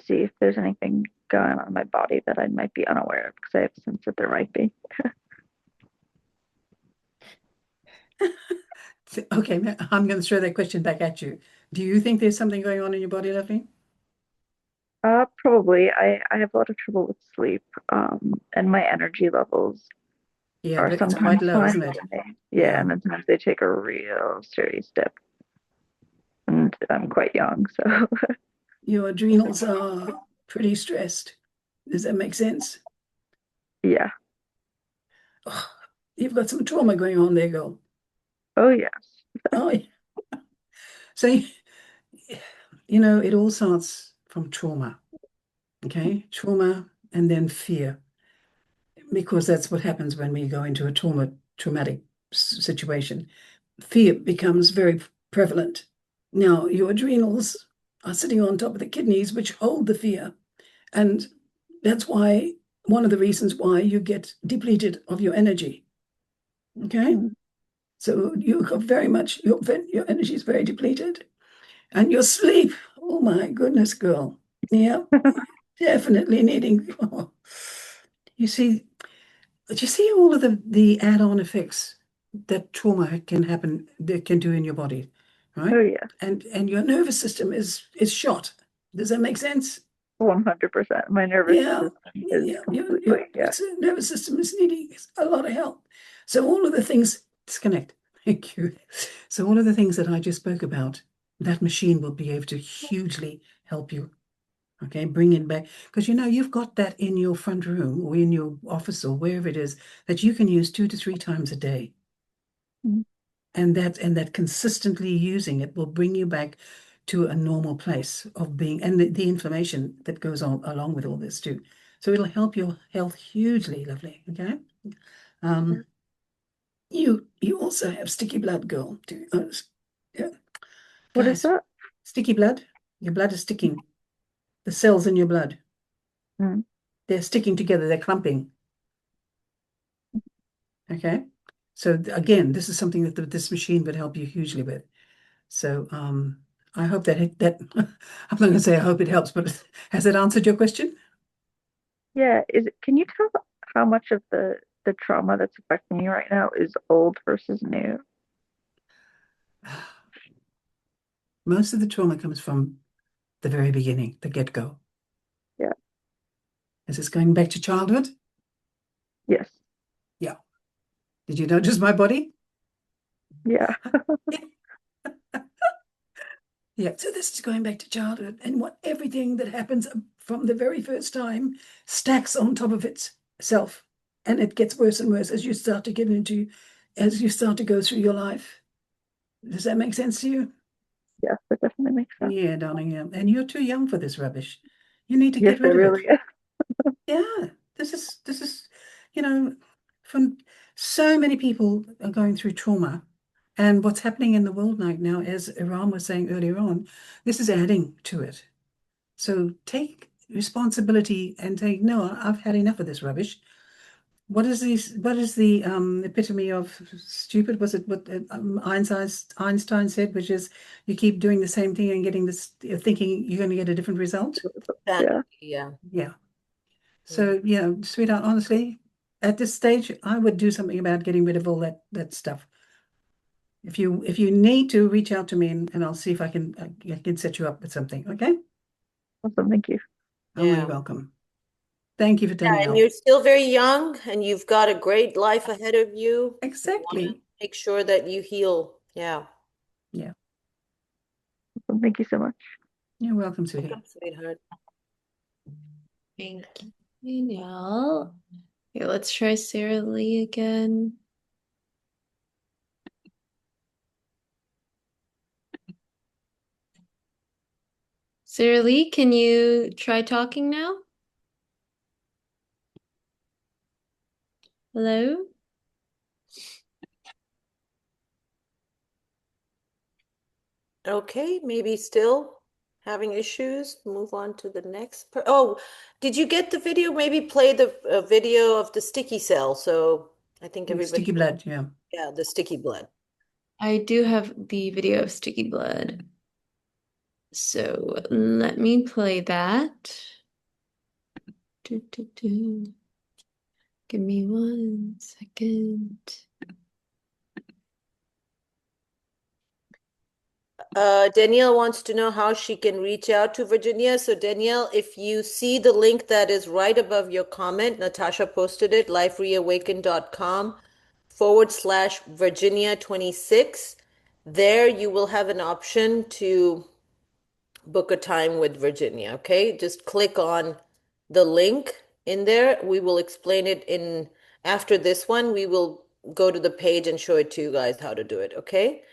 see if there's anything going on in my body that I might be unaware of, because I have a sense that there might be. Okay, I'm going to throw that question back at you. Do you think there's something going on in your body, lovely? Probably. I have a lot of trouble with sleep, and my energy levels Yeah, are but it's sometimes quite low, isn't it? high. Yeah. Yeah, and then sometimes they take a real serious dip. And I'm quite young, so Your adrenals are pretty stressed. Does that make sense? yeah. Oh, you've got some trauma going on there, girl. Oh yes. Oh, yeah. So, it all starts from trauma. Okay? Trauma and then fear. Because that's what happens when we go into a traumatic situation. fear becomes very prevalent. Now, your adrenals are sitting on top of the kidneys, which hold the fear. And that's why one of the reasons why you get depleted of your energy. Okay? So you have very much, your energy is very depleted. And your sleep, oh my goodness, girl. Yeah, definitely needing. You see, do you see all of the add-on effects that trauma can happen, that can do in your body, right? Oh yeah, And your nervous system is shot. Does that make sense? 100%. My nervous Yeah, system is yeah. completely, Your nervous system is needing a lot of help. So all of the things disconnect. Thank you. So all of the things that I just spoke about, that machine will be able to hugely help you. Okay, bring it back. Because you've got that in your front room or in your office or wherever it is that you can use 2 to 3 times a day. Mhm. And that consistently using it will bring you back to a normal place of being, and the inflammation that goes on along with all this too. So it'll help your health hugely, lovely. Okay. You also have sticky blood, girl. Yeah. What is Guys, that? sticky blood. Your blood is sticking. The cells in your blood, Mm. they're sticking together. They're clumping. Okay. So again, this is something that this machine would help you hugely with. So I hope that I'm not going to say I hope it helps, but has that answered your question? Yeah, can you tell how much of the trauma that's affecting you right now is old versus new? Most of the trauma comes from the very beginning, the get-go. Yeah. Is this going back to childhood? Yes. Yeah. Did you notice my body? Yeah. Yeah. So this is going back to childhood, and everything that happens from the very first time stacks on top of itself, and it gets worse and worse as you start to go through your life. Does that make sense to you? Yes, that definitely makes sense. Yeah, darling. Yeah. And you're too young for this rubbish. You need to Yes, get it rid of it. really is. Yeah, this is, you know, from so many people are going through trauma. And what's happening in the world right now, as Iran was saying earlier on, this is adding to it. So take responsibility and take, no, I've had enough of this rubbish. What is the epitome of stupid? Was it what Einstein said, which is you keep doing the same thing and getting this, thinking you're going to get a different result? Yeah. Yeah. Yeah. So, sweetheart, honestly, at this stage, I would do something about getting rid of all that stuff. If you need to, reach out to me and I'll see if I can set you up with something. Okay? Awesome. Thank you. Oh, you're Yeah. welcome. Thank you for Yeah, turning and up. you're still very young and you've got a great life ahead of you. You want to Exactly. make sure that you heal. Yeah. Yeah. Awesome. Thank you so much. You're welcome, sweetie. Welcome, sweetheart. Thank you, Danielle. Okay, let's try Sarah Lee again. Sarah Lee, can you try talking now? Hello? Okay, maybe still having issues. Move on to the next. Oh, did you get the video? Maybe play the video of the sticky cell. So I think everybody. Sticky blood, yeah. Yeah, the sticky blood. I do have the video of sticky blood. So let me play that. Give me 1 second. Danielle wants to know how she can reach out to Virginia. So Danielle, if you see the link that is right above your comment, Natasha posted it, lifereawaken.com/Virginia26. There you will have an option to book a time with Virginia. Okay, just click on the link in there. We will explain it in after this one. We will go to the page and show it to you guys how to do it. Okay.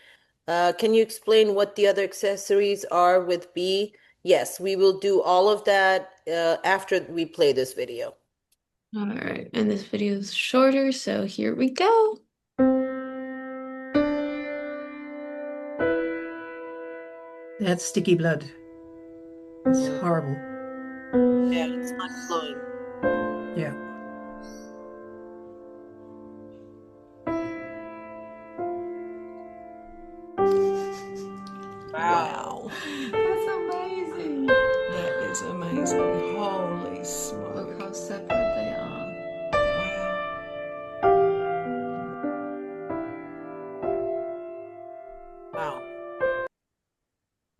Can you explain what the other accessories are with B? Yes, we will do all of that after we play this video. All right, and this video is shorter, so here we go. That's sticky blood. It's horrible. Yeah, it's not flowing. Yeah. Wow. That's amazing. That is amazing. Holy smoke. Look how separate they are. Wow.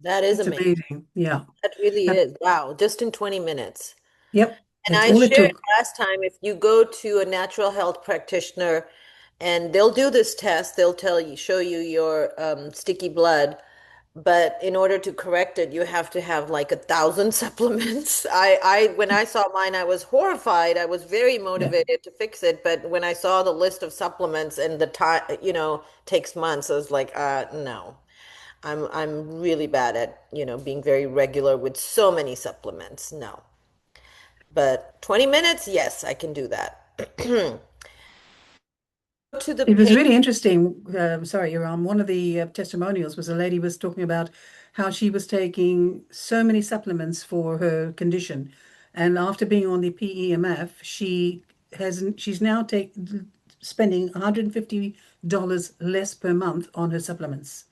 That is It's amazing. amazing. Yeah. That really is. Wow. Just in 20 minutes. Yep. And That's I all it shared took. last time, if you go to a natural health practitioner and they'll do this test, they'll show you your sticky blood. But in order to correct it, you have to have like 1,000 supplements. When I saw mine, I was horrified. I was very motivated to fix it. But when I saw the list of supplements and the time, takes months, I was like, no. I'm really bad at, being very regular with so many supplements. No. But 20 minutes, yes, I can do that. To the It was page. really interesting. Sorry, Iram. One of the testimonials was a lady was talking about how she was taking so many supplements for her condition, and after being on the PEMF, she's now spending $150 less per month on her supplements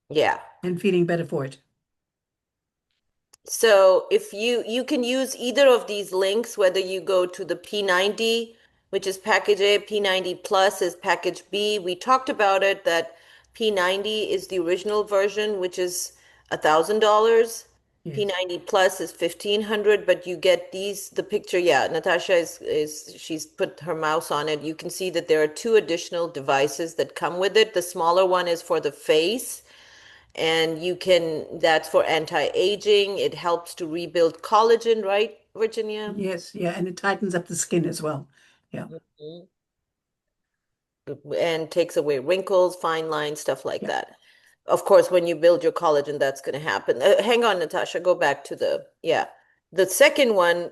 Yeah. and feeling better for it. So if you can use either of these links, whether you go to the P90, which is package A, P90 Plus is package B. We talked about it that P90 is the original version, which is $1,000. Yes. P90 Plus is 1,500, but you get the picture. Yeah, Natasha she's put her mouse on it. You can see that there are two additional devices that come with it. The smaller one is for the face, and that's for anti-aging. It helps to rebuild collagen, right, Virginia? Yes, yeah, and it tightens up the skin as well. Yeah. Mhm. And takes away wrinkles, fine lines, stuff like Yeah. that. Of course, when you build your collagen, that's going to happen. Hang on, Natasha, go back to the second one.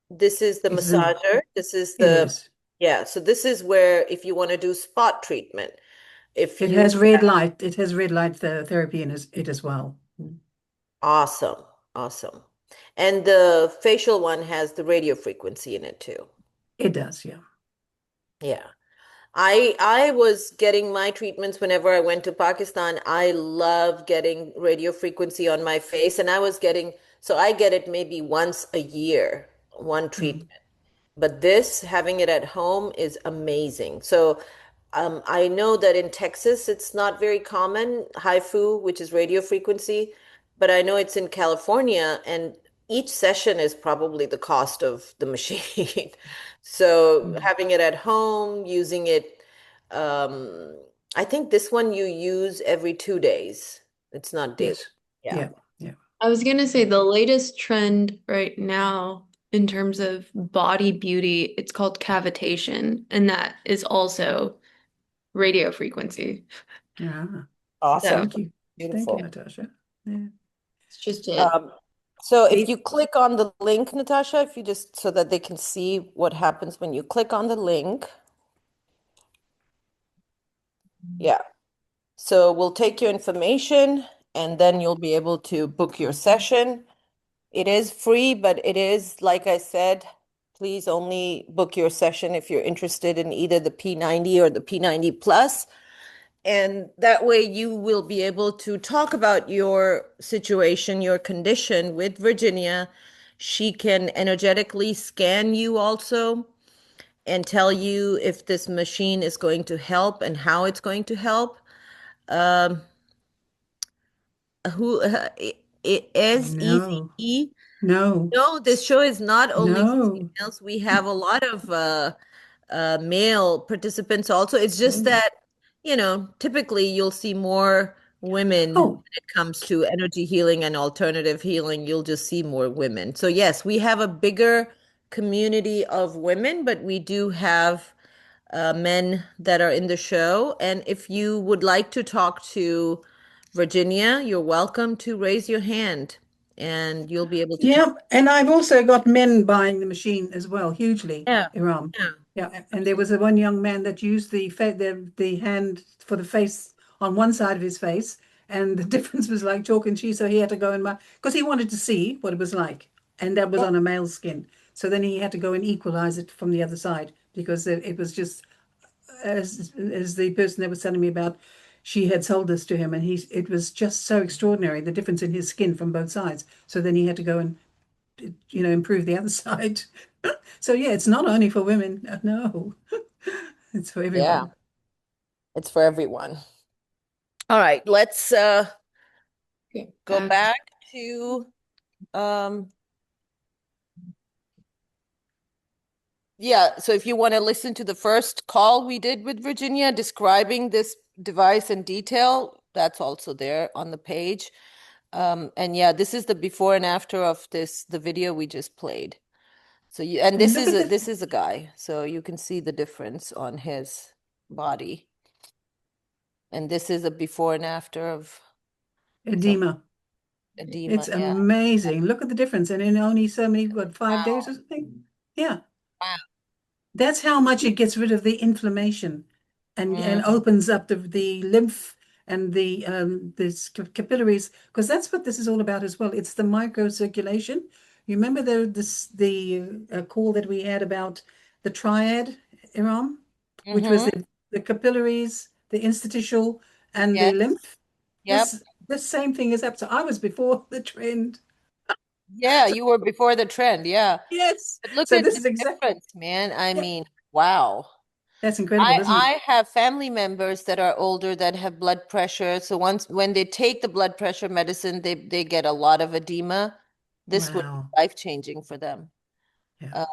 This is the It's massager. This is It is. so this is where if you want to do spot treatment, if It you has red light. It has red light therapy in it as well. awesome, awesome. And the facial one has the radio frequency in it too. It does, yeah. Yeah. I was getting my treatments whenever I went to Pakistan. I love getting radio frequency on my face, and I get it maybe once a year, one treatment. But having it at home is amazing. So I know that in Texas, it's not very common, HIFU, which is radio frequency, but I know it's in California, and each session is probably the cost of the machine. So having it at home, using it, I think this one you use every 2 days. It's not daily. Yes. Yeah. I was gonna say the latest trend right now in terms of body beauty, it's called cavitation, and that is also radio frequency. Yeah. Awesome. Thank you. Beautiful. Thank you, Natasha. Yeah. It's just it. So if you click on the link, Natasha, if you just so that they can see what happens when you click on the link. Yeah. So we'll take your information and then you'll be able to book your session. It is free, but it is, like I said, please only book your session if you're interested in either the P90 or the P90 Plus. And that way you will be able to talk about your situation, your condition with Virginia. She can energetically scan you also and tell you if this machine is going to help and how it's going to help. SECE? No. No, this show is not only for No. females. We have a lot of male participants also. It's just that, typically you'll see more women when it comes to energy healing and alternative healing. You'll just see more women. So yes, we have a bigger community of women, but we do have men that are in the show. And if you would like to talk to Virginia, you're welcome to raise your hand and you'll be able to talk. And I've also got men buying the machine as well, hugely. Iram. Yeah. And there was one young man that used the hand for the face on one side of his face and the difference was like chalk and cheese. So he had to go and buy, because he wanted to see what it was like, and that was on a male skin. So then he had to go and equalize it from the other side, because it was just, as the person that was telling me about, she had sold this to him, and it was just so extraordinary, the difference in his skin from both sides. So then he had to go and, improve the other side. So yeah, it's not only for women. No, it's for Yeah, everyone. it's for everyone. All right, let's Okay, go back to yeah, so if you want to listen to the first call we did with Virginia describing this device in detail, that's also there on the page. And yeah, this is the before and after of the video we just played. So and this Look is at this is a guy, so you can see the difference on his body. And this is a before and after of edema. edema. It's Yeah. amazing. Look at the difference. And in only so many, 5 days Wow. or something? Yeah. Wow. That's how much it gets rid of the inflammation and opens up the lymph and the capillaries, because that's what this is all about as well. It's the microcirculation. You remember the call that we had about the triad, Iram, which was the capillaries, the interstitial, and the Yes. lymph. Yep. This same thing is up. So I was before the trend. Yeah, you were before the trend. Yeah. Yes. But look So at this the is exactly, difference, man. I yeah, mean, wow. that's incredible, isn't it? I have family members that are older that have blood pressure. So when they take the blood pressure medicine, they get a lot of edema. This would be Wow. life-changing for them. Yeah,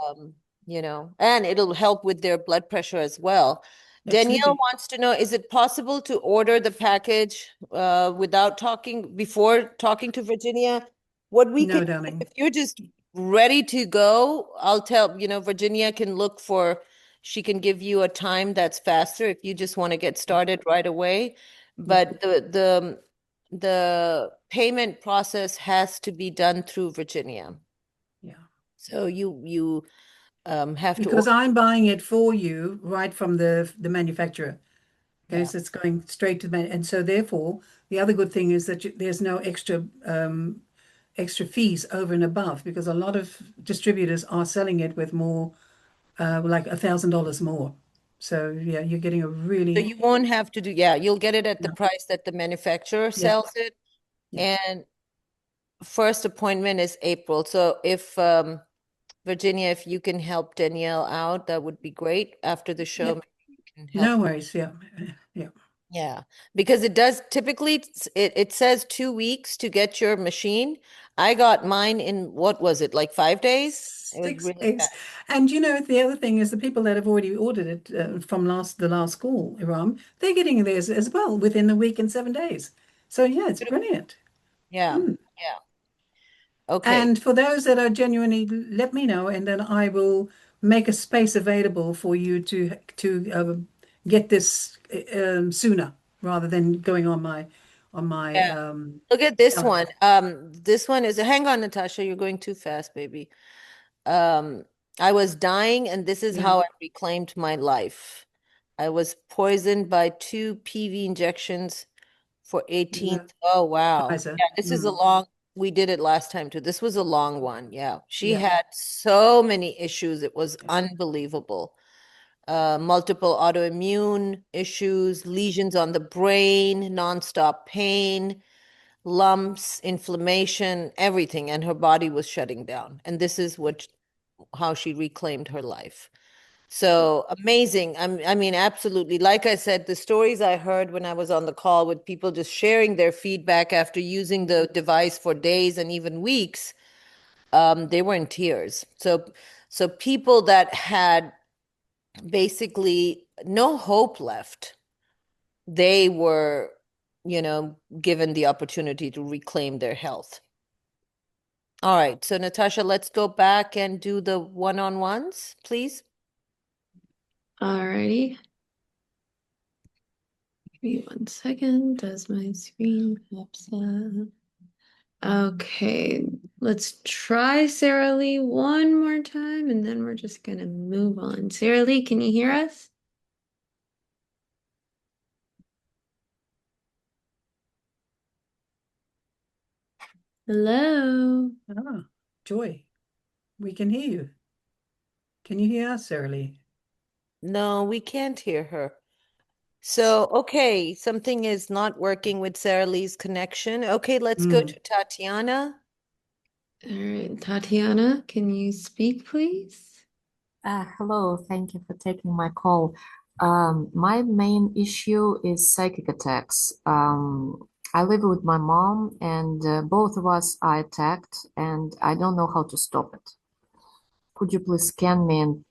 And it'll help with their blood pressure as well. Danielle absolutely. wants to know, is it possible to order the package before talking to Virginia? What we No, can, darling. if you're just ready to go, I'll tell, Virginia can she can give you a time that's faster if you just want to get started right away. But the payment process has to be done through Virginia. Yeah. So you have to Because order. I'm buying it for you right from the manufacturer. Okay, Yeah. so it's going straight to the and so therefore the other good thing is that there's no extra fees over and above, because a lot of distributors are selling it with more, like $1,000 more. So yeah, you're getting a So really, you won't have to you'll get it at the price that the manufacturer yeah, sells it. yeah, And first appointment is April. So if Virginia, if you can help Danielle out, that would be great. After the show, yeah. maybe you can No help. worries. Yeah, yeah. Yeah, because it does typically it says 2 weeks to get your machine. I got mine in, what was it, like 5 days? It was 6 really eggs. fast. And the other thing is the people that have already ordered it from the last call, Iram, they're getting theirs as well within a week and 7 days. So yeah, it's brilliant. Yeah, Mm. yeah. Okay. And for those that are genuinely, let me know, and then I will make a space available for you to get this sooner, rather than going on my Yeah. Look at this calendar. one. This one is, hang on, Natasha, you're going too fast, baby. Um, I was dying, and this is Yeah, how I reclaimed my life. I was poisoned by 2 PV injections for 18. yeah, Oh, wow. Pfizer. Yeah, this is a long, we did it last time too. This was a long one. Yeah. She Yeah, had so many issues. It was yeah, unbelievable. Multiple autoimmune issues, lesions on the brain, nonstop pain, lumps, inflammation, everything, and her body was shutting down. And this is how she reclaimed her life. So amazing. I mean, absolutely. Like I said, the stories I heard when I was on the call with people just sharing their feedback after using the device for days and even weeks, they were in tears. So people that had basically no hope left, they were, given the opportunity to reclaim their health. All right. So Natasha, let's go back and do the one-on-ones, please. Alrighty. Give me 1 second. Does my screen pops up? Okay, let's try Sarah Lee one more time, and then we're just gonna move on. Sarah Lee, can you hear us? Hello. Ah, Joy, we can hear you. Can you hear us, Sarah Lee? No, we can't hear her. So, okay, something is not working with Sarah Lee's connection. Okay, let's go to Tatiana. All right, Tatiana, can you speak, please? Hello, thank you for taking my call. My main issue is psychic attacks. I live with my mom, and both of us are attacked, and I don't know how to stop it. Could you please scan me and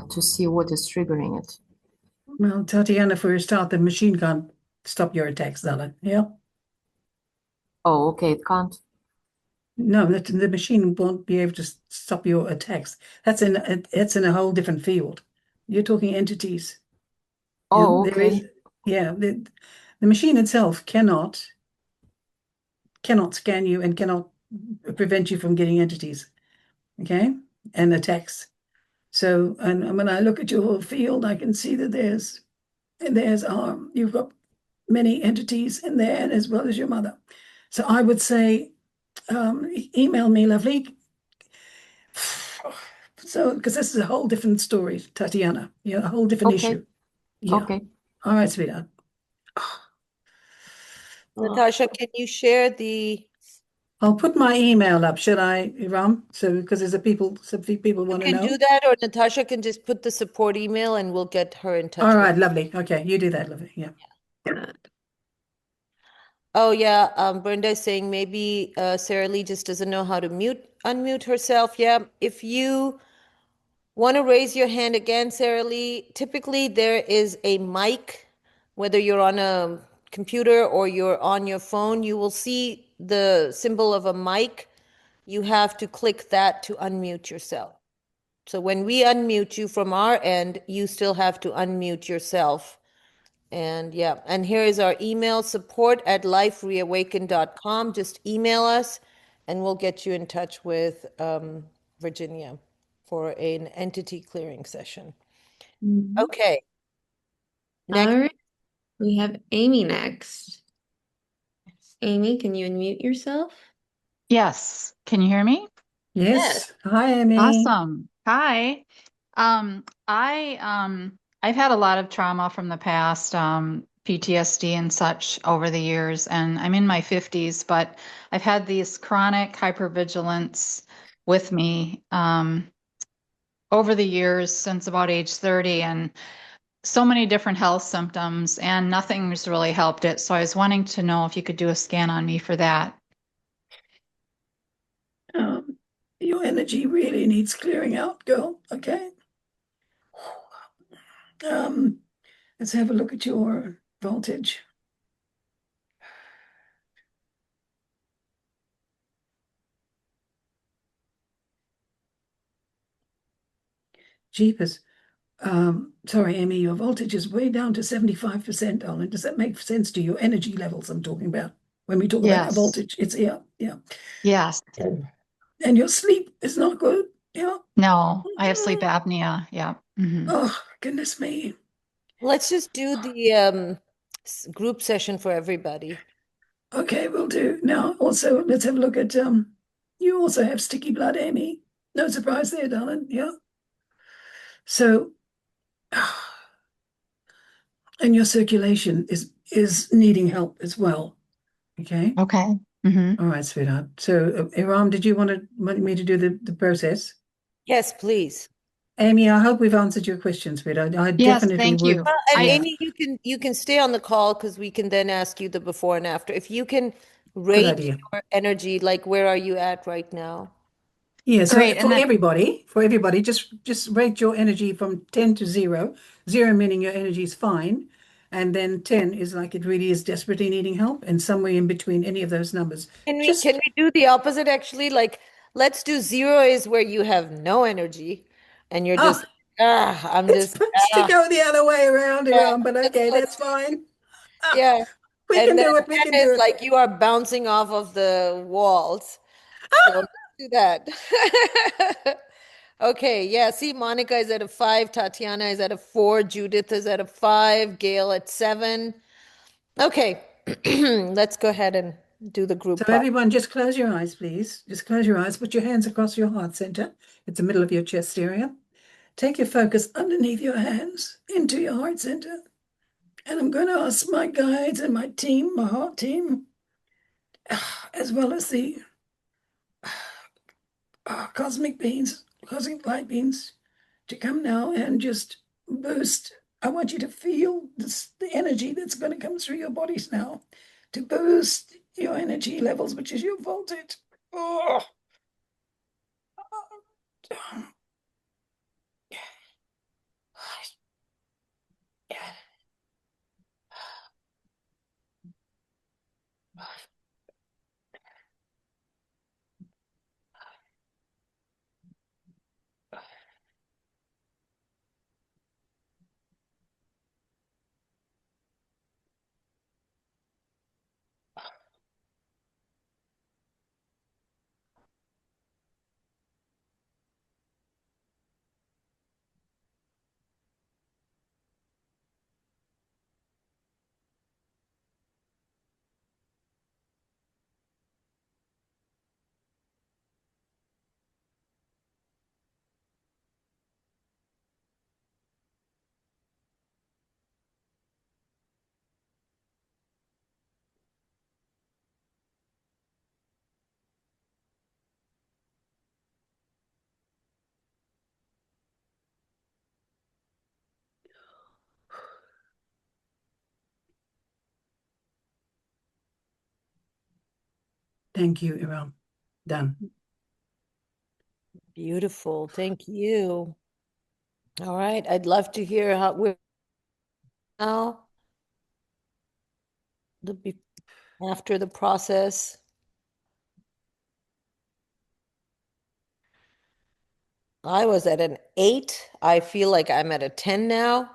to see what is triggering it? Well, Tatiana, for a start, the machine can't stop your attacks, darling. Yeah? Oh, okay, it can't. No, the machine won't be able to stop your attacks. That's in a whole different field. You're talking entities. Oh, There is, okay. the machine itself cannot scan you and cannot prevent you from getting entities, okay, and attacks. So, and when I look at your whole field, I can see that there's you've got many entities in there, and as well as your mother. So I would say, email me, lovely. So, because this is a whole different story, Tatiana. Yeah, a whole different Okay. issue. Yeah. Okay. All right, sweetheart. Natasha, can you share the? I'll put my email up, should I, Ram? So, because some people You want to can know. do that, or Natasha can just put the support email and we'll get her in touch All with right, lovely. Okay, you do that, lovely. Yeah. Oh yeah, Brenda is saying maybe Sarah Lee just doesn't know how to unmute herself. Yeah, if you want to raise your hand again, Sarah Lee, typically there is a mic, whether you're on a computer or you're on your phone, you will see the symbol of a mic. You have to click that to unmute yourself. So when we unmute you from our end, you still have to unmute yourself. And yeah, and here is our email, support@lifereawaken.com. Just email us and we'll get you in touch with Virginia for an entity clearing session. Okay. Next. All right, we have Amy next. Amy, can you unmute yourself? Yes. Can you hear me? Yes. Hi, Amy. Awesome. Hi. I've had a lot of trauma from the past, PTSD and such over the years, and I'm in my 50s, but I've had these chronic hypervigilance with me over the years since about age 30, and so many different health symptoms, and nothing's really helped it. So I was wanting to know if you could do a scan on me for that. Your energy really needs clearing out, girl. Okay. Let's have a look at your voltage. Jeepers. Sorry, Amy, your voltage is way down to 75%, darling. Does that make sense to your energy levels I'm talking about? When we talk about our voltage, it's yeah. Yes. And your sleep is not good. Yeah. No, I have sleep apnea. Yeah. Mm-hmm. Oh, goodness me. Let's just do the group session for everybody. Okay, we'll do. Now, also, let's have a look at, you also have sticky blood, Amy. No surprise there, darling. Yeah. So, and your circulation is needing help as well. Okay. Okay. Mm-hmm. All right, sweetheart. So, Iram, did you want me to do the process? Yes, please. Amy, I hope we've answered your questions, sweetheart. I Yes, definitely thank would. you. And Amy, you can stay on the call because we can then ask you the before and after. If you can rate idea. your energy, like where are you at right now? Yeah, so Great. for everybody, just rate your energy from 10 to 0. 0 meaning your energy is fine, and then 10 is like it really is desperately needing help, and somewhere in between any of those numbers. Can we do the opposite actually? Like let's do 0 is where you have no energy and you're just I'm it's just supposed to go the other way around, Yeah, but okay, that's fine. yeah. We And can then do it. We 10 can do is it. like you are bouncing off of the walls. So let's do that. Okay, yeah. See, Monica is at a 5, Tatiana is at a 4, Judith is at a 5, Gail at 7. Okay, let's go ahead and do the group So pop. everyone, just close your eyes, please. Just close your eyes. Put your hands across your heart center. It's the middle of your chest area. Take your focus underneath your hands into your heart center. And I'm going to ask my guides and my team, my heart team, as well as the cosmic beings, cosmic light beings, to come now and just boost. I want you to feel this, the energy that's going to come through your bodies now to boost your energy levels, which is your voltage. Oh. Thank you, Iram. Done. Beautiful. Thank you. All right. I'd love to hear how we're now after the process. I was at an 8. I feel like I'm at a 10 now.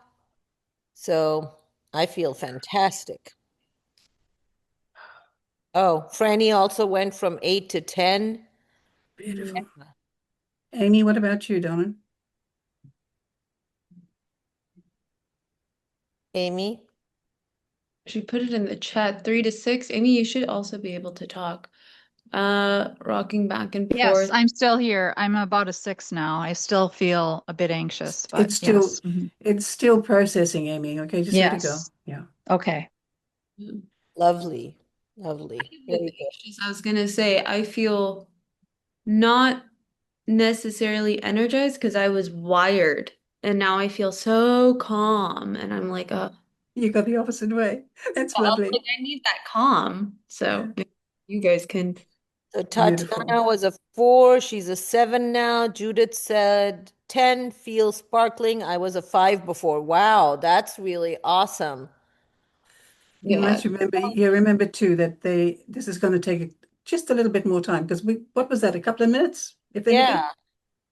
So I feel fantastic. Oh, Franny also went from 8 to 10. Beautiful. Amy, what about you, Donna? Amy? She put it in the chat, 3 to 6. Amy, you should also be able to talk. Rocking back and Yes, forth. I'm still here. I'm about a 6 now. I still feel a bit anxious, but It's still yes. Mhm. it's still processing, Amy. Okay, just let it go. Yes. Yeah. Okay. Lovely. Lovely. Very good. Anxious, I was gonna say, I feel not necessarily energized because I was wired, and now I feel so calm, and I'm like, You got the opposite way. That's lovely. like, I need that calm. So you guys can. So Beautiful. Tatiana was a 4. She's a 7 now. Judith said 10 feels sparkling. I was a 5 before. Wow, that's really awesome. You must remember, remember too that this is going to take just a little bit more time because what was that, a couple of minutes, if anything?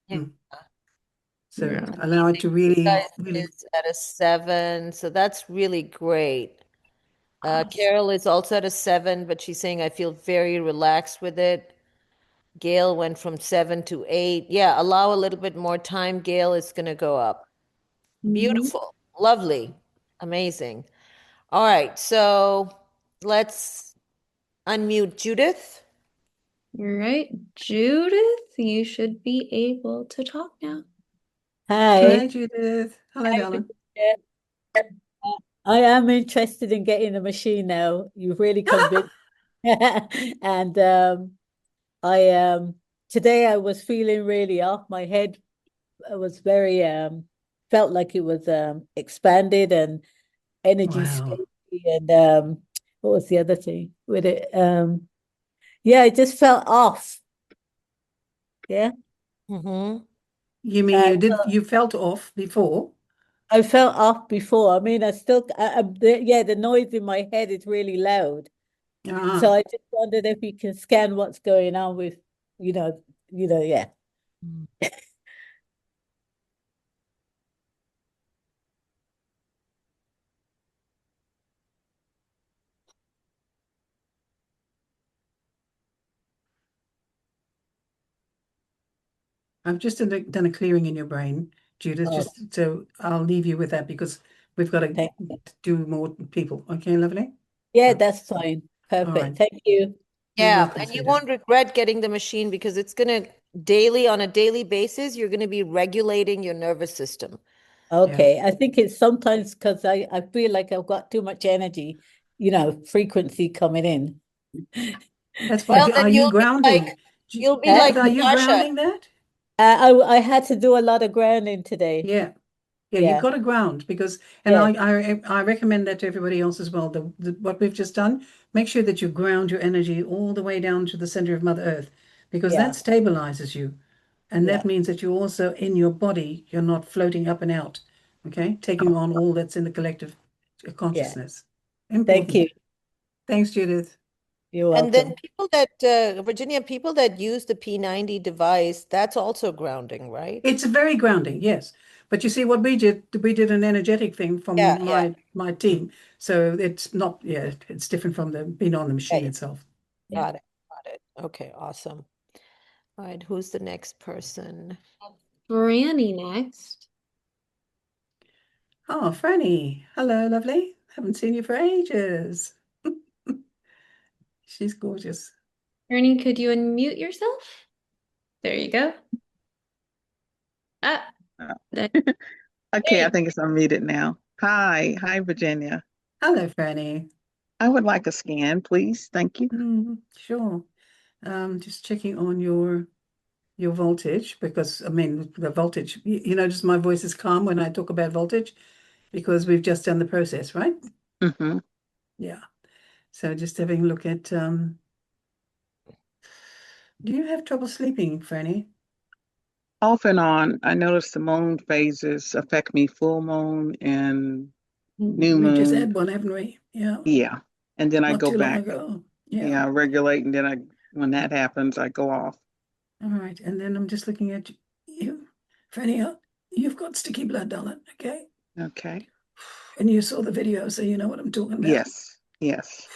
Yeah. So allow it to really, Guys really. is at a 7, so that's really great. Carol is also at a 7, but she's saying I feel very relaxed with it. Gail went from 7 to 8. Yeah, allow a little bit more time. Gail is going to go up. Beautiful. Lovely. Amazing. All right, so let's unmute Judith. All right, Judith, you should be able to talk now. Hi, Hi. Judith. Hello, darling. I am interested in getting a machine now. You've really convinced. And I today I was feeling really off. My head was very felt like it was expanded and energy Wow. spacey, and what was the other thing with it? Yeah, it just felt off. Yeah. Mm-hmm. You mean you felt off before? I felt off before. I mean, the noise in my head is really loud. So I just wondered if you can scan what's going on with, yeah. I've just done a clearing in your brain, Judith, just so I'll leave you with that because we've got to do more people. Okay, lovely? Yeah, that's fine. Perfect. All right. Thank you. You're Yeah, welcome, and you sweetheart. won't regret getting the machine because it's going to on a daily basis, you're going to be regulating your nervous system. Okay, I think it's sometimes because I feel like I've got too much energy, frequency coming in. That's Well, fine. Are then you grounding? you'll be Huh? like Judith, are you Natasha. grounding that? I had to do a lot of grounding today. Yeah. Yeah, Yeah. you've got to ground because, and Yes. I recommend that to everybody else as well. What we've just done, make sure that you ground your energy all the way down to the center of Mother Earth, because Yeah. that stabilizes you. And that Yeah. means that you also, in your body, you're not floating up and out, okay? Taking on all that's in the collective consciousness. Important. Thank you. Thanks, Judith. You're And then welcome. people that, Virginia, people that use the P90 device, that's also grounding, right? It's very grounding, yes. But you see what we did an energetic thing from Yeah. my team. So it's not, it's different from being on the machine Yeah. itself. Got it. Okay, awesome. All right, who's the next person? Franny next. Oh, Franny. Hello, lovely. Haven't seen you for ages. She's gorgeous. Franny, could you unmute yourself? There you go. Okay, I think it's unmuted now. Hi, Virginia. Hello, Franny. I would like a scan, please. Thank you. Sure. Just checking on your voltage, because I mean the voltage. You notice my voice is calm when I talk about voltage, because we've just done the process, right? Mm-hmm. Yeah. So just having a look at. Do you have trouble sleeping, Franny? Off and on. I notice the moon phases affect me, full moon and new We just moon. had one, haven't we? Yeah. Yeah. And then I Not go too long back. ago. Yeah, I regulate, and then when that happens, I go off. All right. And then I'm just looking at you, Franny. You've got sticky blood, darling. Okay. Okay. And you saw the video, so you know what I'm talking about. Yes.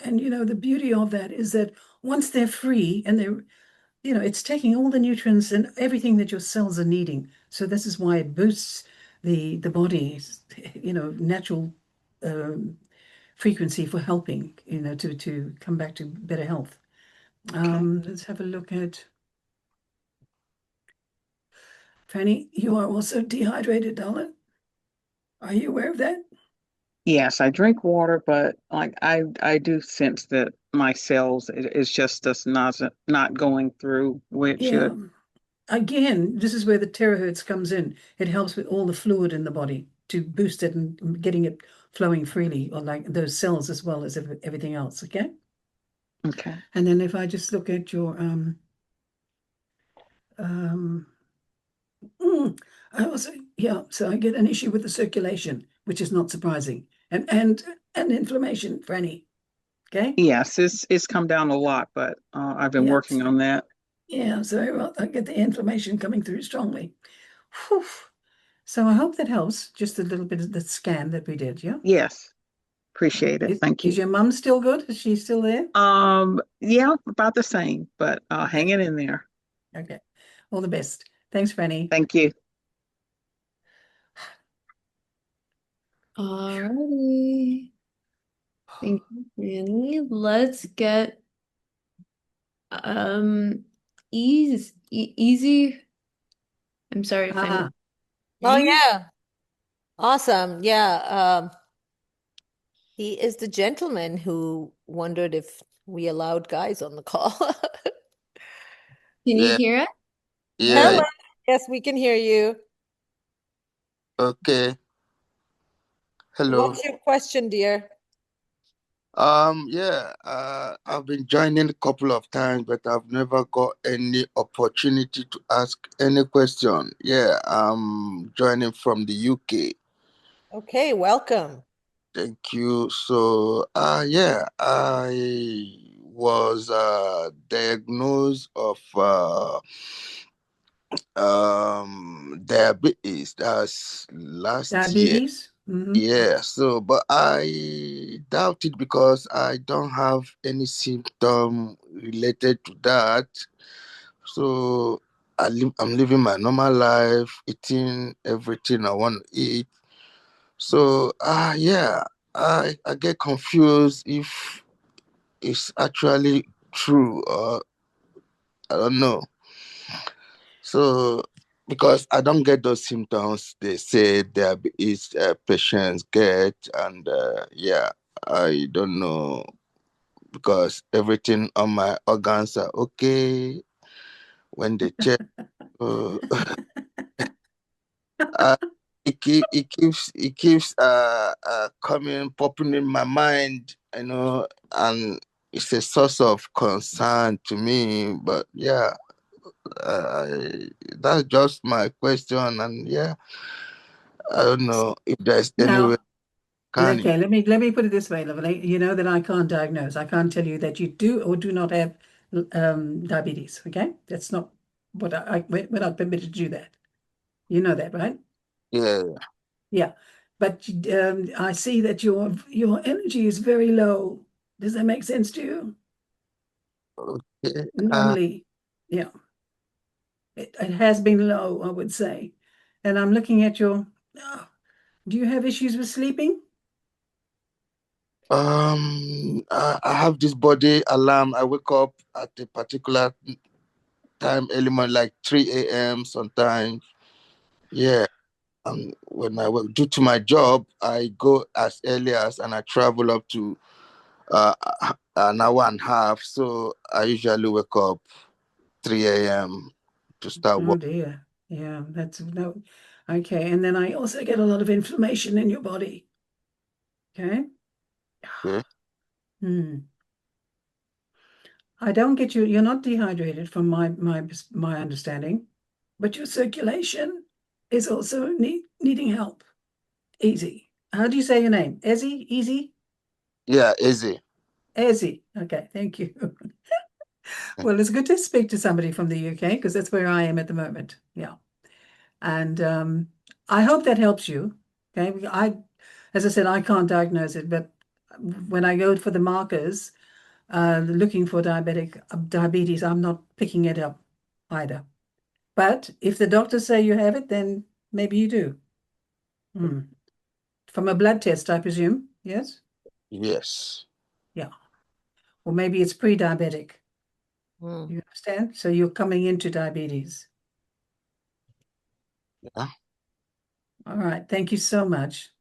And the beauty of that is that once they're free and they're, it's taking all the nutrients and everything that your cells are needing. So this is why it boosts the body's, natural frequency for helping, to come back to better health. Let's have a look at Fanny. You are also dehydrated, darling. Are you aware of that? Yes, I drink water, but like I do sense that my cells is just not going through where it should. Again, this is where the terahertz comes in. It helps with all the fluid in the body to boost it and getting it flowing freely, or like those cells as well as everything else. Okay. Okay. And then if I just look at your I also, so I get an issue with the circulation, which is not surprising, and inflammation, Franny. Okay. Yes, it's come down a lot, but I've been working on that. Yeah, so I get the inflammation coming through strongly. Whew. So I hope that helps. Just a little bit of the scan that we did, yeah? Yes. Appreciate it. Thank you. Is your mom still good? Is she still there? Yeah, about the same, but hanging in there. Okay. All the best. Thanks, Franny. Thank you. Alrighty. Thank you, Franny. Let's get easy. I'm sorry, Fanny. Oh yeah. Awesome. Yeah. He is the gentleman who wondered if we allowed guys on the call. Can you hear it? Yeah. Hello. Yes, we can hear you. Okay. Hello. What's your question, dear? Yeah, I've been joining a couple of times, but I've never got any opportunity to ask any question. Yeah, I'm joining from the UK. Okay, welcome. Thank you. So, yeah, I was diagnosed of diabetes last year. Diabetes? Yeah, so but I doubt it because I don't have any symptom related to that. So I'm living my normal life, eating everything I want to eat. So yeah, I get confused if it's actually true, or I don't know. So, because I don't get those symptoms they say diabetes patients get, and yeah, I don't know, because everything on my organs are okay when they check. Uh, uh, it keeps coming popping in my mind, and it's a source of concern to me. But yeah, that's just my question, and yeah, I don't know if there's any way. Now, okay, let me put it this way, Lovely. You know that I can't diagnose. I can't tell you that you do or do not have diabetes. Okay, that's not what we're not permitted to do that. You know that, right? Yeah. Yeah, but I see that your energy is very low. Does that make sense to you? Okay. Normally, yeah, it has been low, I would say. And I'm looking at your. Do you have issues with sleeping? I have this body alarm. I wake up at a particular time early morning, like 3 a.m. sometimes. Yeah. When I work due to my job, I go as early as, and I travel up to uh, an hour and a half. So I usually wake up 3 a.m. to start Oh work. dear. Yeah, that's no. Okay, and then I also get a lot of inflammation in your body. Okay. Okay. I don't get you. You're not dehydrated from my understanding, but your circulation is also needing help. Easy. How do you say your name? Ezzy? Easy? Yeah, easy. Ezzy. Okay, thank you. Well, it's good to speak to somebody from the UK because that's where I am at the moment. Yeah. And I hope that helps you. Okay. As I said, I can't diagnose it, but when I go for the markers, looking for diabetes, I'm not picking it up either. But if the doctors say you have it, then maybe you do. From a blood test, I presume. Yes? Yes. Yeah. Or maybe it's pre-diabetic. You understand? So you're coming into diabetes. Yeah. All right. Thank you so much.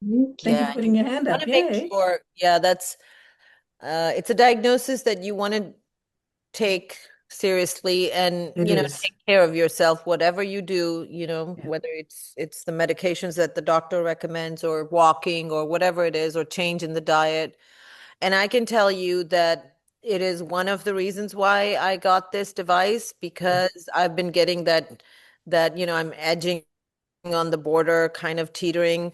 Thank you Yeah, for putting your hand I up. want to make Yay. sure. Yeah, that's it's a diagnosis that you want to take seriously and It is. take care of yourself, whatever you do, whether it's the medications that the doctor recommends or walking or whatever it is, or change in the diet. And I can tell you that it is one of the reasons why I got this device, because I've been getting that I'm edging on the border, kind of teetering,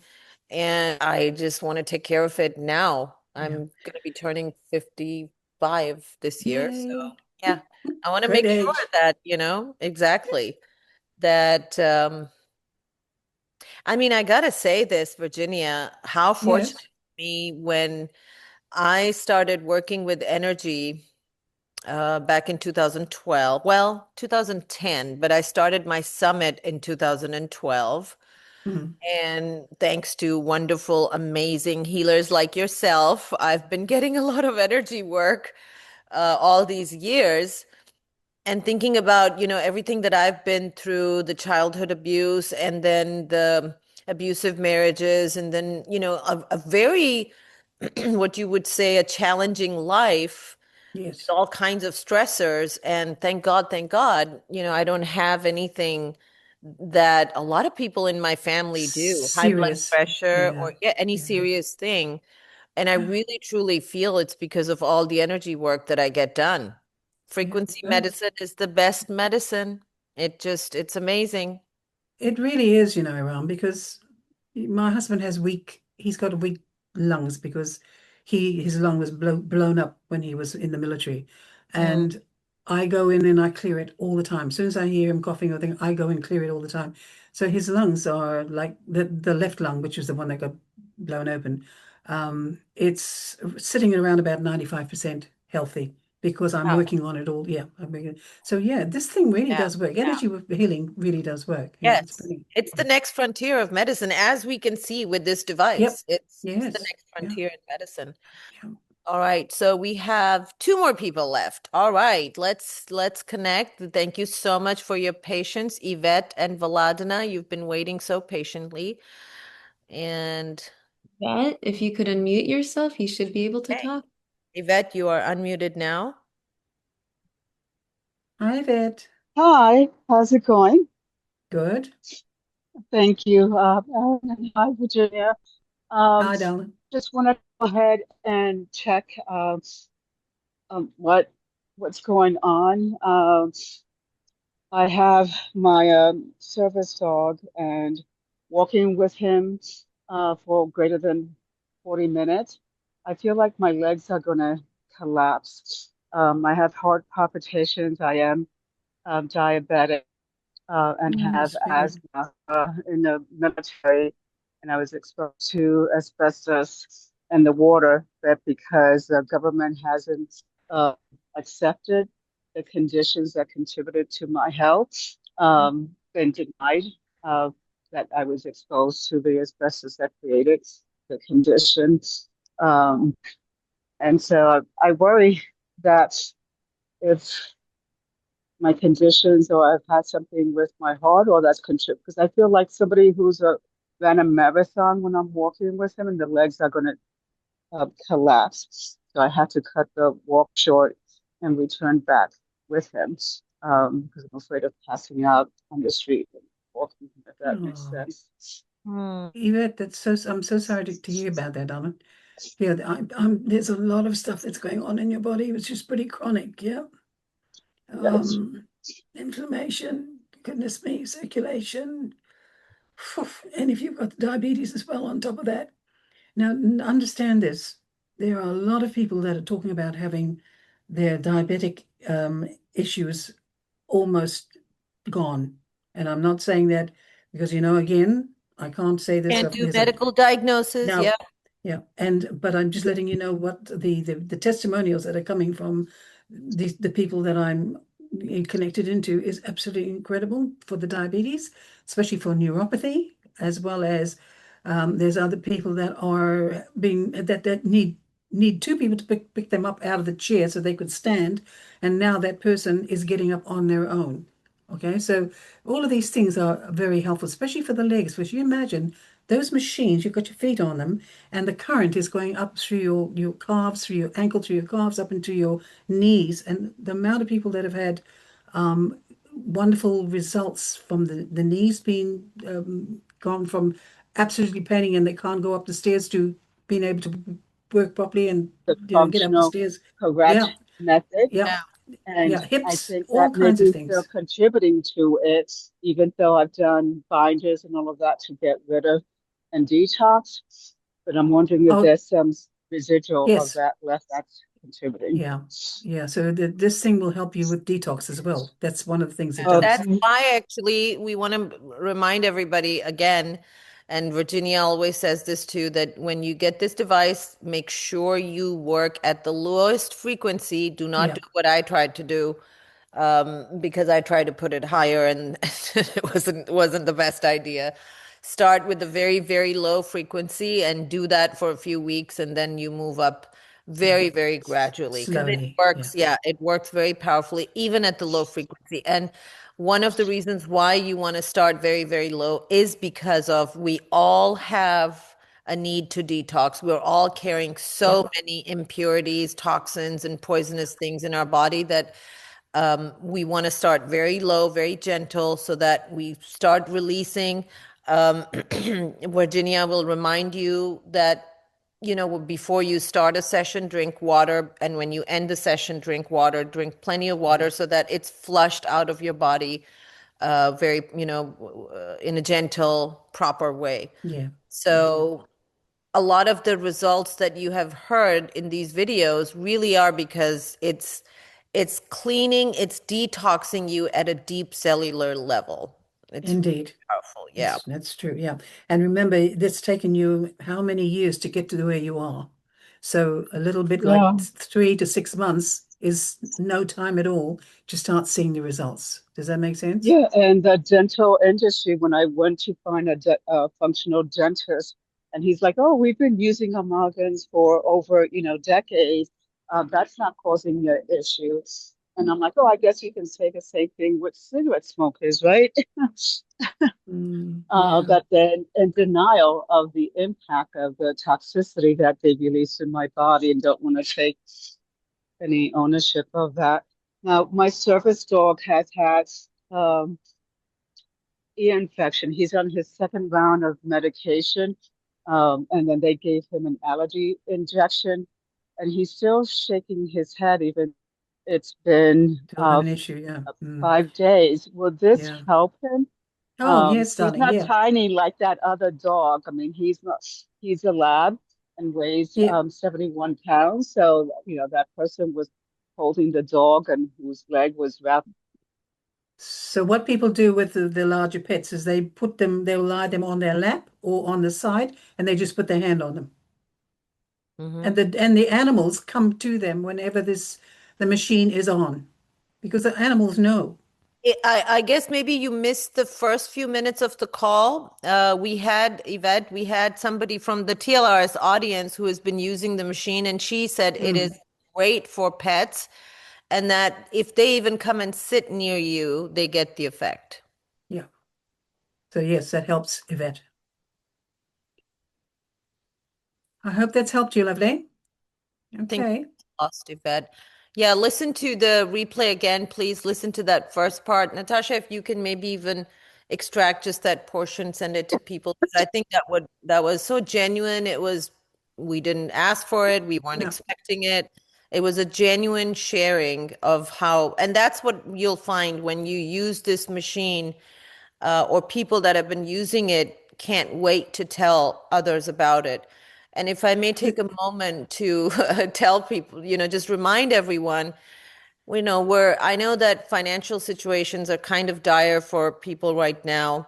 and I just want to take care of it now. I'm going to be turning 55 this year. So Yay. yeah, I want to Great make sure age. that, exactly that, I mean, I gotta say this, Virginia, how fortunate Yes. me when I started working with energy back in 2012. Well, 2010, but I started my summit in 2012. And thanks to wonderful, amazing healers like yourself, I've been getting a lot of energy work all these years. And thinking about, everything that I've been through, the childhood abuse and then the abusive marriages, and then, a very, what you would say, a challenging life with Yes. all kinds of stressors. And thank God, I don't have anything that a lot of people in my family do, high blood Serious. pressure Yeah. or any serious thing. And I really truly feel it's because of all the energy work that I get done. Frequency Right. medicine is the best medicine. It's amazing. It really is, Ram, because my husband he's got weak lungs because his lung was blown up when he was in the military. And I go in and I clear it all the time. As soon as I hear him coughing or thing, I go and clear it all the time. So his lungs are like the left lung, which is the one that got blown open. It's sitting at around about 95% healthy because I'm Wow. working on it all. Yeah. So yeah, this thing really Yeah. does work. Energy healing really does work. Yeah, it's Yes. brilliant. It's the next frontier of medicine, as we can see with this Yep. device. It's the Yes. next Yeah. frontier in medicine. All right, so we have two more people left. All right, let's connect. Thank you so much for your patience, Yvette and Valadina. You've been waiting so patiently. And Yvette, if you could unmute yourself, you should be able to hey, talk. Yvette, you are unmuted now. Hi, Yvette. Hi, how's it going? Good. Thank you. Hi, Virginia. Hi, darling. Just want to go ahead and check what's going on. I have my service dog and walking with him for greater than 40 minutes. I feel like my legs are going to collapse. I have heart palpitations. I am diabetic. And have asthma in the military, and I was exposed to asbestos in the water, but because the government hasn't accepted the conditions that contributed to my health, been denied that I was exposed to the asbestos that created the conditions. And so I worry that if my conditions or I've had something with my heart or that's contributed because I feel like somebody who's ran a marathon when I'm walking with him and the legs are going to collapse. So I had to cut the walk short and return back with him because I'm afraid of passing out on the street and walking, if that makes sense. Yvette, I'm so sorry to hear about that, darling. Yeah, there's a lot of stuff that's going on in your body, which is pretty chronic, yeah. Yes. Inflammation, goodness me, circulation. And if you've got diabetes as well on top of that. Now, understand this. There are a lot of people that are talking about having their diabetic issues almost gone. And I'm not saying that because, again, I can't say this. Can't do medical diagnosis, No, yeah. yeah, but I'm just letting you know what the testimonials that are coming from the people that I'm connected into is absolutely incredible for the diabetes, especially for neuropathy, as well as there's other people that are that need two people to pick them up out of the chair so they could stand, and now that person is getting up on their own. Okay, so all of these things are very helpful, especially for the legs. Because you imagine those machines, you've got your feet on them, and the current is going up through your calves, through your ankle, through your calves, up into your knees. And the amount of people that have had wonderful results from the knees being gone from absolutely paining and they can't go up the stairs to being able to work properly and The get up the functional stairs. correct method. Yeah. And Yeah, hips, I think all that kinds of maybe things. they're contributing to it, even though I've done binders and all of that to get rid of and detox. But I'm wondering if there's some residual of that left that's contributing. Yeah. So this thing will help you with detox as well. That's one of the things it does. That's why actually we want to remind everybody again, and Virginia always says this too, that when you get this device, make sure you work at the lowest frequency. Do not do what I tried to do, because I tried to put it higher and it wasn't the best idea. Start with a very, very low frequency and do that for a few weeks, and then you move up very, very gradually. Because it Slowly, works, it works very powerfully, even at the low frequency. And one of the reasons why you want to start very, very low is because of we all have a need to detox. We're all carrying so many impurities, toxins, and poisonous things in our body that we want to start very low, very gentle, so that we start releasing. Virginia will remind you that, before you start a session, drink water. And when you end the session, drink water, drink plenty of water so that it's flushed out of your body very, in a gentle, proper way. Yeah. So a lot of the results that you have heard in these videos really are because it's cleaning, it's detoxing you at a deep cellular level. It's Indeed. powerful. Yeah. That's true. Yeah. And remember, it's taken you how many years to get to where you are? So a little bit like 3 to 6 months is no time at all to start seeing the results. Does that make sense? Yeah, and the dental industry, when I went to find a functional dentist, And he's like, oh, we've been using amalgams for over, decades. That's not causing your issues. And I'm like, oh, I guess you can say the same thing with cigarette smokers, right? Yeah. But then in denial of the impact of the toxicity that they release in my body and don't want to take any ownership of that. Now, my service dog has had ear infection. He's on his second round of medication, and then they gave him an allergy injection, and he's still shaking his head. Even it's been Still have an issue, yeah. 5 days. Will this Yeah. help him? Oh, yes, He's darling, not yeah. tiny like that other dog. I mean, he's a lab and weighs Yeah. 71 pounds. So, that person was holding the dog and whose leg was wrapped. So what people do with the larger pets is they'll lie them on their lap or on the side, and they just put their hand on them. And the animals come to them whenever the machine is on, because the animals know. I guess maybe you missed the first few minutes of the call. We had, Yvette, we had somebody from the TLRS audience who has been using the machine, and she said it is great for pets, and that if they even come and sit near you, they get the effect. Yeah. So yes, that helps, Yvette. I hope that's helped you, lovely. Okay. Lost Yvette. Yeah, listen to the replay again, please. Listen to that first part. Natasha, if you can maybe even extract just that portion, send it to people. I think that was so genuine. We didn't ask for it. We weren't expecting it. It was a genuine sharing of how, and that's what you'll find when you use this machine, or people that have been using it can't wait to tell others about it. And if I may take a moment to tell people, just remind everyone, I know that financial situations are kind of dire for people right now,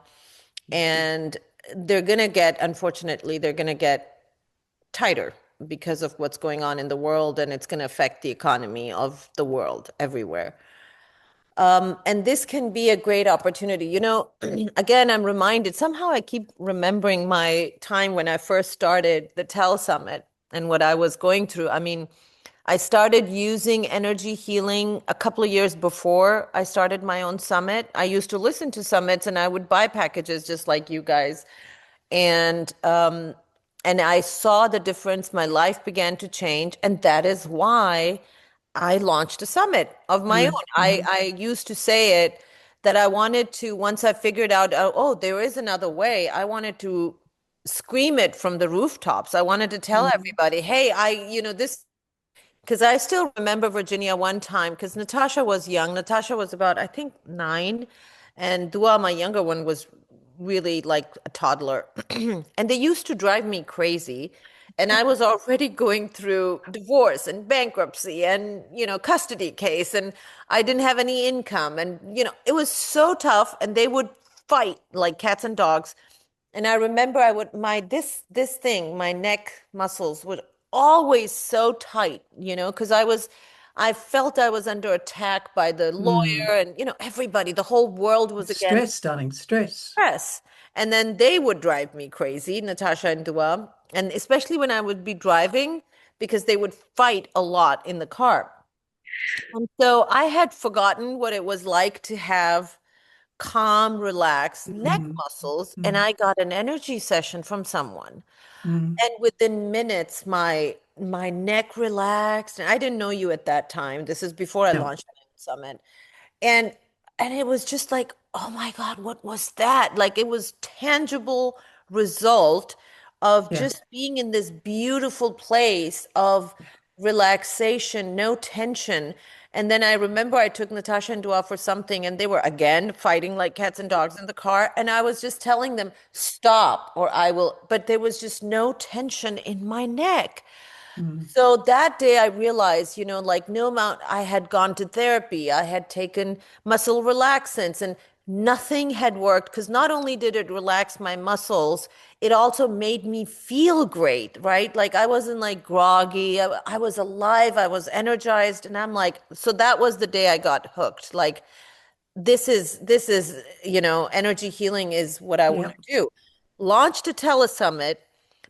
and unfortunately, they're going to get tighter because of what's going on in the world, and it's going to affect the economy of the world everywhere. And this can be a great opportunity. Again, I'm reminded, somehow I keep remembering my time when I first started the TEL Summit and what I was going through. I mean, I started using energy healing a couple of years before I started my own summit. I used to listen to summits and I would buy packages just like you guys. And I saw the difference. My life began to change. And that is why I launched a summit of my own. I used to say it that I wanted to, once I figured out, oh, there is another way, I wanted to scream it from the rooftops. I wanted to tell everybody, hey, this, because I still remember, Virginia, one time, because Natasha was young. Natasha was about, I think, 9, and Dua, my younger one, was really like a toddler. And they used to drive me crazy. And I was already going through divorce and bankruptcy and, custody case, and I didn't have any income. And, it was so tough, and they would fight like cats and dogs. And I remember this thing, my neck muscles would always so tight, because I felt I was under attack by the lawyer and, everybody, the whole world was against Stress, darling, stress. And then they would drive me crazy, Natasha and Dua, and especially when I would be driving, because they would fight a lot in the car. And so I had forgotten what it was like to have calm, relaxed neck muscles, and I got an energy session from someone. And within minutes, my neck relaxed. And I didn't know you at that time. This is before I launched the summit. And it was just like, oh my God, what was that? Like, it was tangible result of just being in this beautiful place of relaxation, no tension. And then I remember I took Natasha and Dua for something, and they were again fighting like cats and dogs in the car. And I was just telling them, stop, or I will. But there was just no tension in my neck. So that day I realized, like no amount, I had gone to therapy, I had taken muscle relaxants, and nothing had worked, because not only did it relax my muscles, it also made me feel great, right? Like I wasn't like groggy, I was alive, I was energized. And I'm like, so that was the day I got hooked. Like this is, energy healing is what I want to do. Launched a telesummit.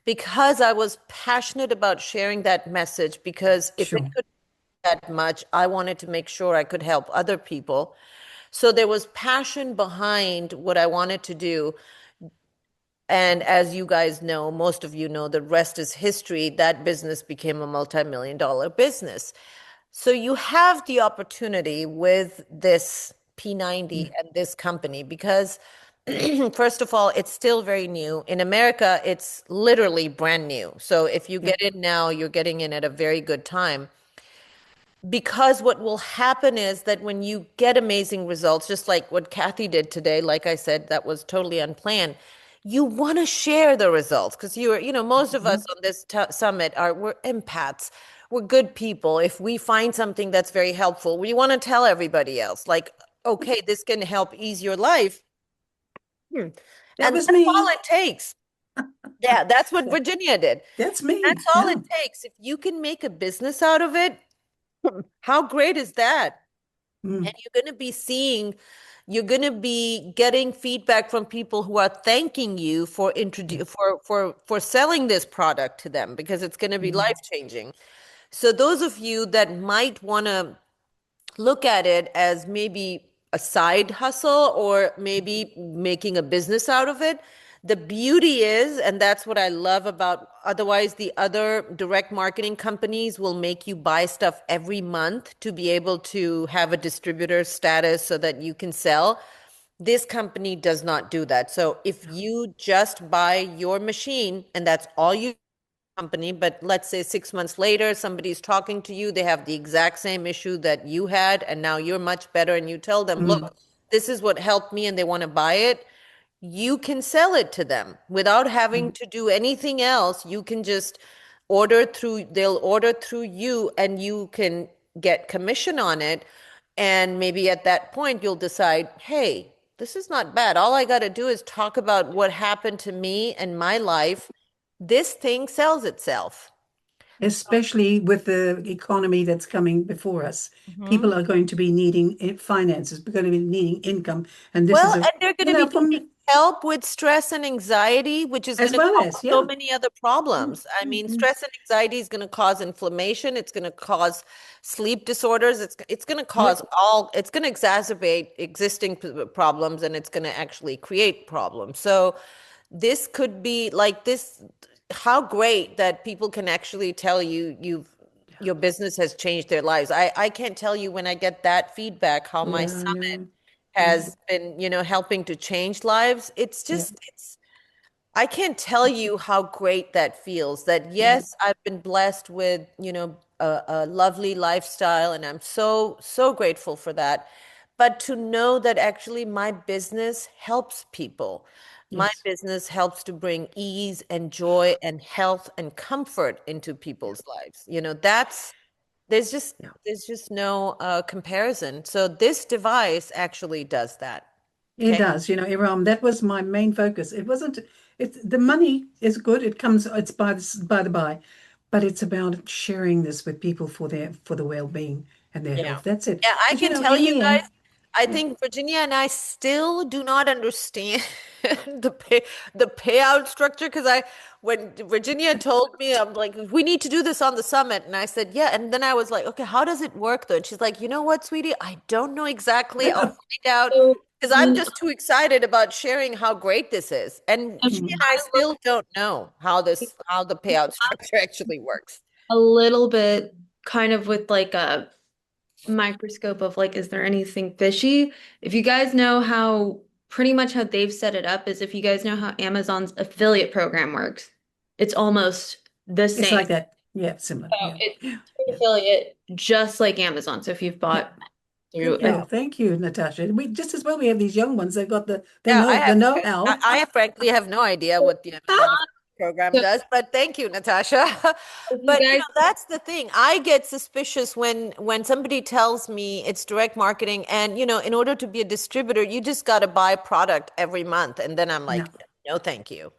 because I was passionate about sharing that message, because if it Sure. could be that much, I wanted to make sure I could help other people. So there was passion behind what I wanted to do. And as you guys know, most of you know, the rest is history. That business became a multi-million-dollar business. So you have the opportunity with this P90 and this company because, first of all, it's still very new. In America, it's literally brand new. So if you get in now, you're getting in at a very good time. Because what will happen is that when you get amazing results, just like what Kathy did today, like I said, that was totally unplanned. You want to share the results because most of us on this summit we're empaths. We're good people. If we find something that's very helpful, we want to tell everybody else, like, okay, this can help ease your life. And was that's me. all it takes. Yeah, that's what Virginia did. That's me. That's all it takes. If you can make a business out of it, how great is that? And you're going to be getting feedback from people who are thanking you for for selling this product to them because it's going to be life-changing. So those of you that might want to look at it as maybe a side hustle or maybe making a business out of it, the beauty is, and that's what I love about, otherwise the other direct marketing companies will make you buy stuff every month to be able to have a distributor status so that you can sell. This company does not do that. So if you just buy your machine and that's all you company, but let's say 6 months later, somebody's talking to you, they have the exact same issue that you had, and now you're much better, and you tell them, look, this is what helped me, and they want to buy it, you can sell it to them without having to do anything else. You can just they'll order through you, and you can get commission on it. And maybe at that point, you'll decide, hey, this is not bad. All I got to do is talk about what happened to me and my life. This thing sells itself. Especially with the economy that's coming before us. People are going to be needing finances, we're going to be needing income. And this is and they're going to be needing help with stress and anxiety, which is going to cause so many other problems. I mean, stress and anxiety is going to cause inflammation. It's going to cause sleep disorders. It's going to cause it's going to exacerbate existing problems, and it's going to actually create problems. So this could be like this. How great that people can actually tell you your business has changed their lives. I can't tell you when I get that feedback how my summit has been, helping to change lives. It's just I can't tell you how great that feels. That yes, I've been blessed with, a lovely lifestyle, and I'm so grateful for that. But to know that actually my business helps people. My business helps to bring ease and joy and health and comfort into people's lives. There's just no comparison. So this device actually does that. It does, Iram, that was my main focus. It wasn't, the money is good. It's by the by, but it's about sharing this with people for the well-being and their health. That's it. Yeah, I But, can tell in you the guys, end, I think Virginia and I still do not understand the payout structure because when Virginia told me, I'm like, we need to do this on the summit, and I said, yeah, and then I was like, okay, how does it work though? And she's like, you know what, sweetie, I don't know exactly. I'll find out because I'm just too excited about sharing how great this is, and she and I still don't know how the payout structure actually works. A little bit kind of with like a microscope of like, is there anything fishy? If you guys know how pretty much how they've set it up is if you guys know how Amazon's affiliate program works, it's almost the same. It's like that. Yeah, similar. So it's affiliate just like Amazon. So if you've bought through Thank you, Natasha. We just as well we have these young ones. They've got the I know-how. I frankly have no idea what the Amazon program does, but thank you, Natasha. But that's the thing. I get suspicious when somebody tells me it's direct marketing, and in order to be a distributor, you just got to buy product every month, and then I'm like, no, thank you,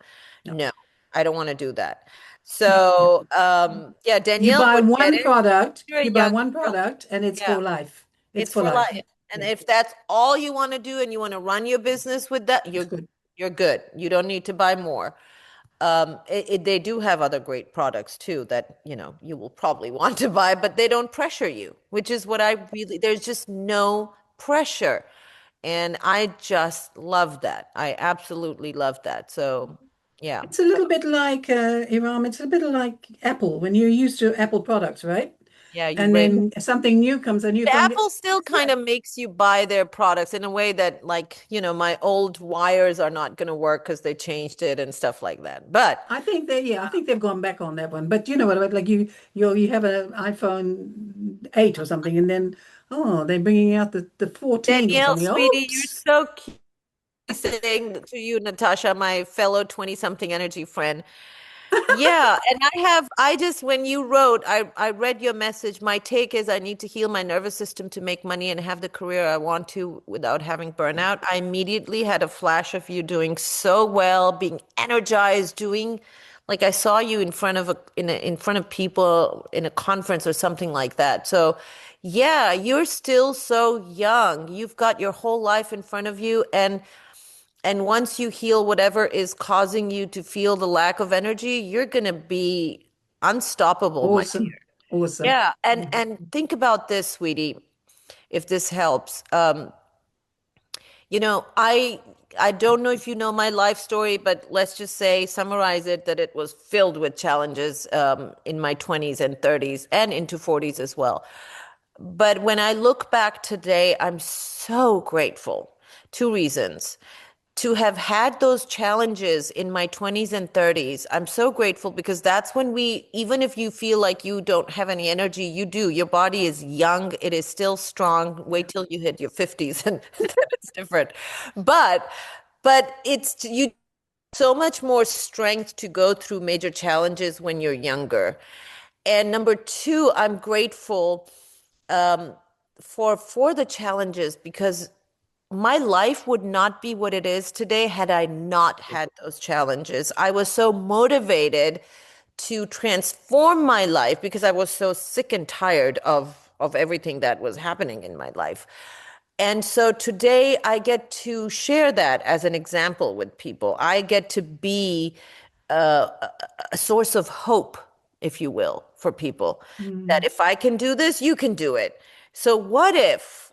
no, I don't want to do that. So, Danielle, you buy would one get it. product. You're a You buy young one girl. product, and it's for life. It's for life. And if that's all you want to do and you want to run your business with that, you're good. You don't need to buy more. They do have other great products too that, you will probably want to buy, but they don't pressure you, which is what there's just no pressure. And I just love that. I absolutely love that. So, yeah. It's a little bit like Iram. It's a bit like Apple when you're used to Apple products, right? Yeah, you And rate. then something new comes and you find Apple still kind of makes you buy their products in a way that, like, my old wires are not going to work because they changed it and stuff like that. But I think I think they've gone back on that one. But you know what? Like you have an iPhone 8 or something, and then they're bringing out the 14 or Danielle, something. sweetie, you're Oops. so cute. Saying to you, Natasha, my fellow 20-something energy friend. Yeah, and when you wrote, I read your message. My take is I need to heal my nervous system to make money and have the career I want to without having burnout. I immediately had a flash of you doing so well, being energized, doing like I saw you in front of in front of people in a conference or something like that. So, yeah, you're still so young. You've got your whole life in front of you, and once you heal whatever is causing you to feel the lack of energy, you're going to be unstoppable, my Awesome. dear. Awesome. Yeah, and think about this, sweetie, if this helps. I don't know if you know my life story, but let's just say, summarize it, that it was filled with challenges in my 20s and 30s and into 40s as well. But when I look back today, I'm so grateful. Two reasons. To have had those challenges in my 20s and 30s, I'm so grateful because that's when even if you feel like you don't have any energy, you do. Your body is young, it is still strong. Wait till you hit your 50s and then it's different. But it's you so much more strength to go through major challenges when you're younger. And number two, I'm grateful for the challenges because my life would not be what it is today had I not had those challenges. I was so motivated to transform my life because I was so sick and tired of everything that was happening in my life. And so today I get to share that as an example with people. I get to be a source of hope, if you will, for people. That if I can do this, you can do it. So what if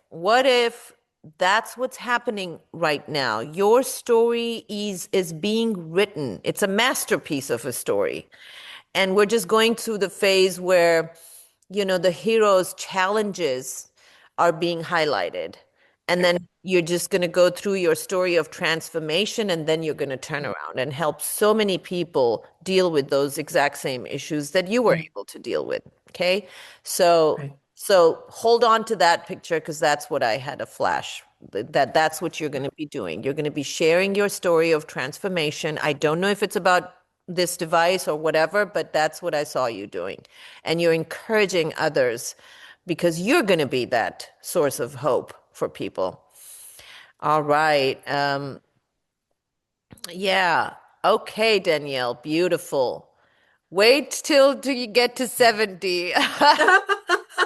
that's what's happening right now? Your story is being written. It's a masterpiece of a story. And we're just going through the phase where, the hero's challenges are being highlighted. And then you're just going to go through your story of transformation, and then you're going to turn around and help so many people deal with those exact same issues that you were able to deal with. Okay. So hold on to that picture because that's what I had a flash. That's what you're going to be doing. You're going to be sharing your story of transformation. I don't know if it's about this device or whatever, but that's what I saw you doing. And you're encouraging others because you're going to be that source of hope for people. All right. Yeah. Okay, Danielle. Beautiful. Wait till you get to 70.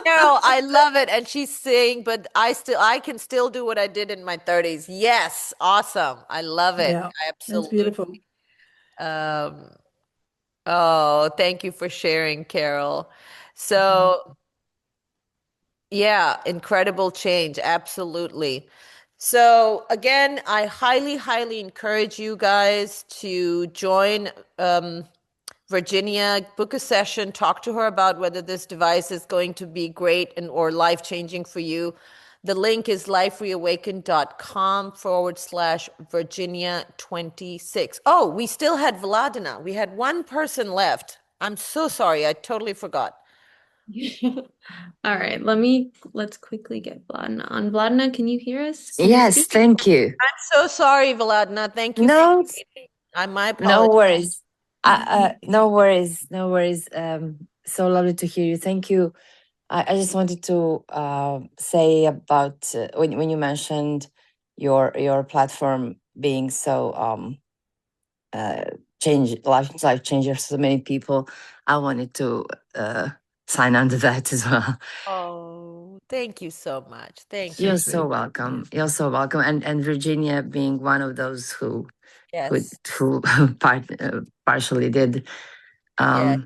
Carol, I love it. And she's saying, but I can still do what I did in my 30s. Yes. Awesome. I love it. Yeah, that's beautiful. Oh, thank you for sharing, Carol. So, yeah, incredible change. Absolutely. So, again, I highly, highly encourage you guys to join Virginia, book a session, talk to her about whether this device is going to be great or life-changing for you. The link is lifereawakened.com/Virginia26. Oh, we still had Vladina. We had one person left. I'm so sorry. I totally forgot. All right, let's quickly get Vladna on. Vladna, can you hear us? Can you Yes, speak? thank you. I'm so sorry, Vladina. Thank you for No, waiting. My no apologies. worries. No worries, no worries. So lovely to hear you. Thank you. I just wanted to say about when you mentioned your platform being so life changer for so many people. I wanted to sign under that as well. Oh, thank you so much. Thank you. You're so welcome. You're so welcome. And Virginia being one of those who Yes. who partially did. Yeah,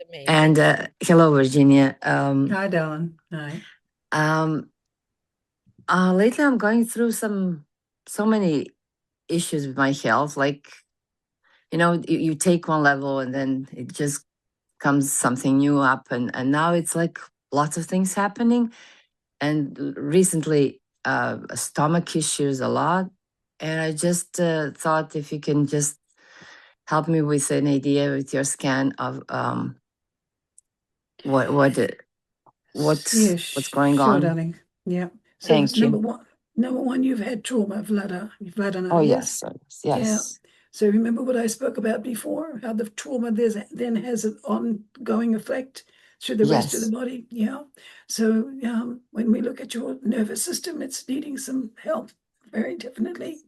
amazing. And hello, Virginia. Hi, Dawn. Hi. Lately, I'm going through so many issues with my health. Like, you take one level and then it just comes something new up, and now it's like lots of things happening. And recently, stomach issues a lot. And I just thought if you can just help me with an idea with your scan of what's going Sure, on. darling. Yeah. So Thank you. Number one, you've had trauma, Vladana. Oh, yes? yes. Yeah. So remember what I spoke about before, how the trauma then has an ongoing effect through the rest of the body. Yeah. So when we look at your nervous system, it's needing some help, very definitely.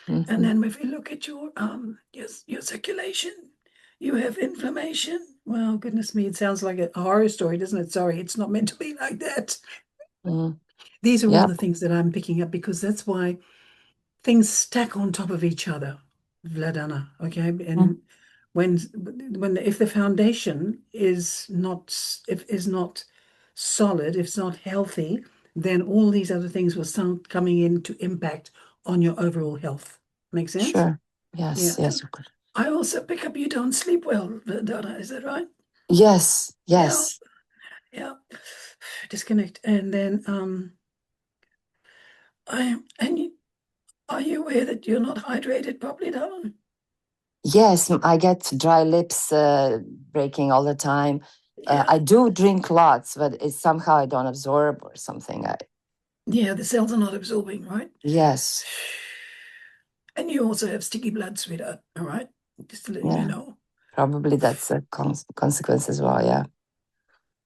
Mm-hmm. And then if we look at your circulation, you have inflammation. Well, goodness me, it sounds like a horror story, doesn't it? Sorry, it's not meant to be like that. These are all the things that I'm picking up, because that's why things stack on top of each other, Vladana. Okay, and if the foundation is not solid, if it's not healthy, then all these other things will start coming in to impact on your overall health. Make sense? Sure. Yes. Yeah. Yes. I also pick up you don't sleep well, Vladana. Is that right? Yes. Yeah. Disconnect. And then are you aware that you're not hydrated properly, darling? Yes, I get dry lips, breaking all the time. I do drink lots, but it's somehow I don't absorb or something. Yeah, the cells are not absorbing, right? Yes. And you also have sticky blood, sweetheart. All right, just to let you know. Probably that's a consequence as well. Yeah.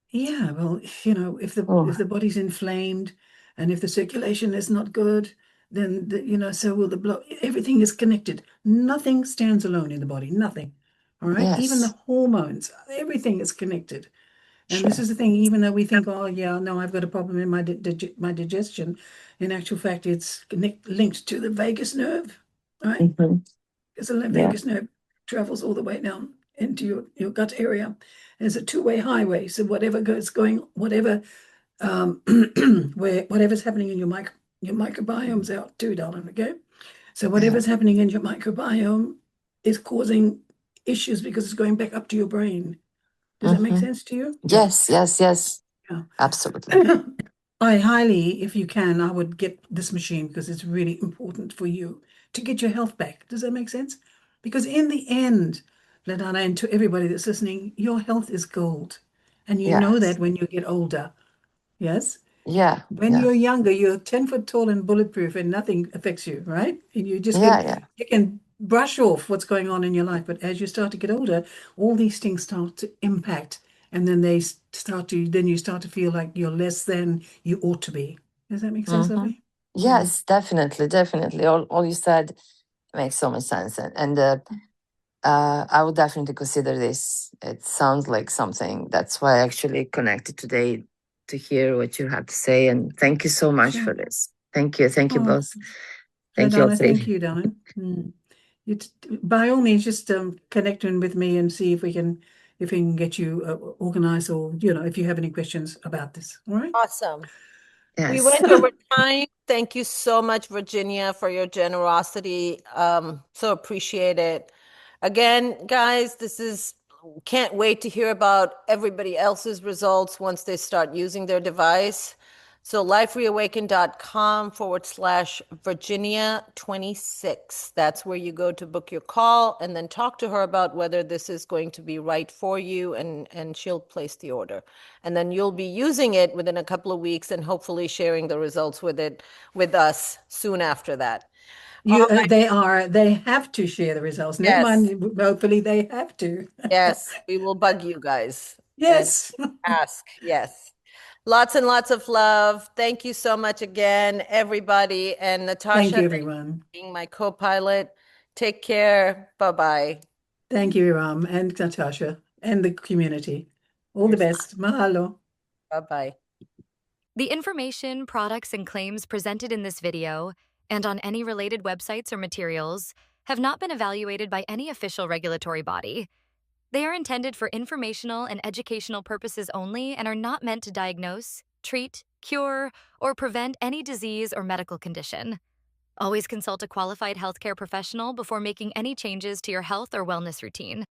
Yeah, well, if the body's inflamed, and if the circulation is not good, then so will the blood. Everything is connected. Nothing stands alone in the body. Nothing. All right. Yes. Even the hormones, everything is connected. And this is the thing. Even though we think, oh yeah, no, I've got a problem in my my digestion, in actual fact, it's linked to the vagus nerve, right? Because the vagus nerve travels all the way down into your gut area. It's a two-way highway. So whatever's happening in your microbiome's out too, darling. Okay. So whatever's happening in your microbiome is causing issues because it's going back up to your brain. Does that make sense to you? Yes. Yeah. Absolutely. I highly, if you can, I would get this machine, because it's really important for you to get your health back. Does that make sense? Because in the end, Ladana, and to everybody that's listening, your health is gold. And you know that when you get older. Yes? Yeah. When you're younger, you're 10 foot tall and bulletproof and nothing affects you, right? And you just you can brush off what's going on in your life. But as you start to get older, all these things start to impact. And then you start to feel like you're less than you ought to be. Does that make sense, lovely? Yes, definitely. All you said makes so much sense. And I would definitely consider this. It sounds like something. That's why I actually connected today to hear what you had to say. And thank you so much for this. Thank you. Thank you both. Thank you. Thank you, darling. By all means, just connect in with me and see if we can get you organized, or if you have any questions about this. All right. Awesome. Yes. We went over time. Thank you so much, Virginia, for your generosity. So appreciate it. Again, guys, can't wait to hear about everybody else's results once they start using their device. So lifereawaken.com/Virginia26. That's where you go to book your call, and then talk to her about whether this is going to be right for you, and she'll place the order. And then you'll be using it within a couple of weeks, and hopefully sharing the results with us soon after that. They have to share the results. Never mind, hopefully they have to. Yes, we will bug you guys. Yes. Ask. Yes. Lots and lots of love. Thank you so much again, everybody. And Natasha, thank you, everyone, being my co-pilot. Take care. Bye-bye. Thank you, Iram and Natasha and the community. All the best. Mahalo. Bye-bye. The information, products, and claims presented in this video and on any related websites or materials have not been evaluated by any official regulatory body. They are intended for informational and educational purposes only and are not meant to diagnose, treat, cure, or prevent any disease or medical condition. Always consult a qualified healthcare professional before making any changes to your health or wellness routine.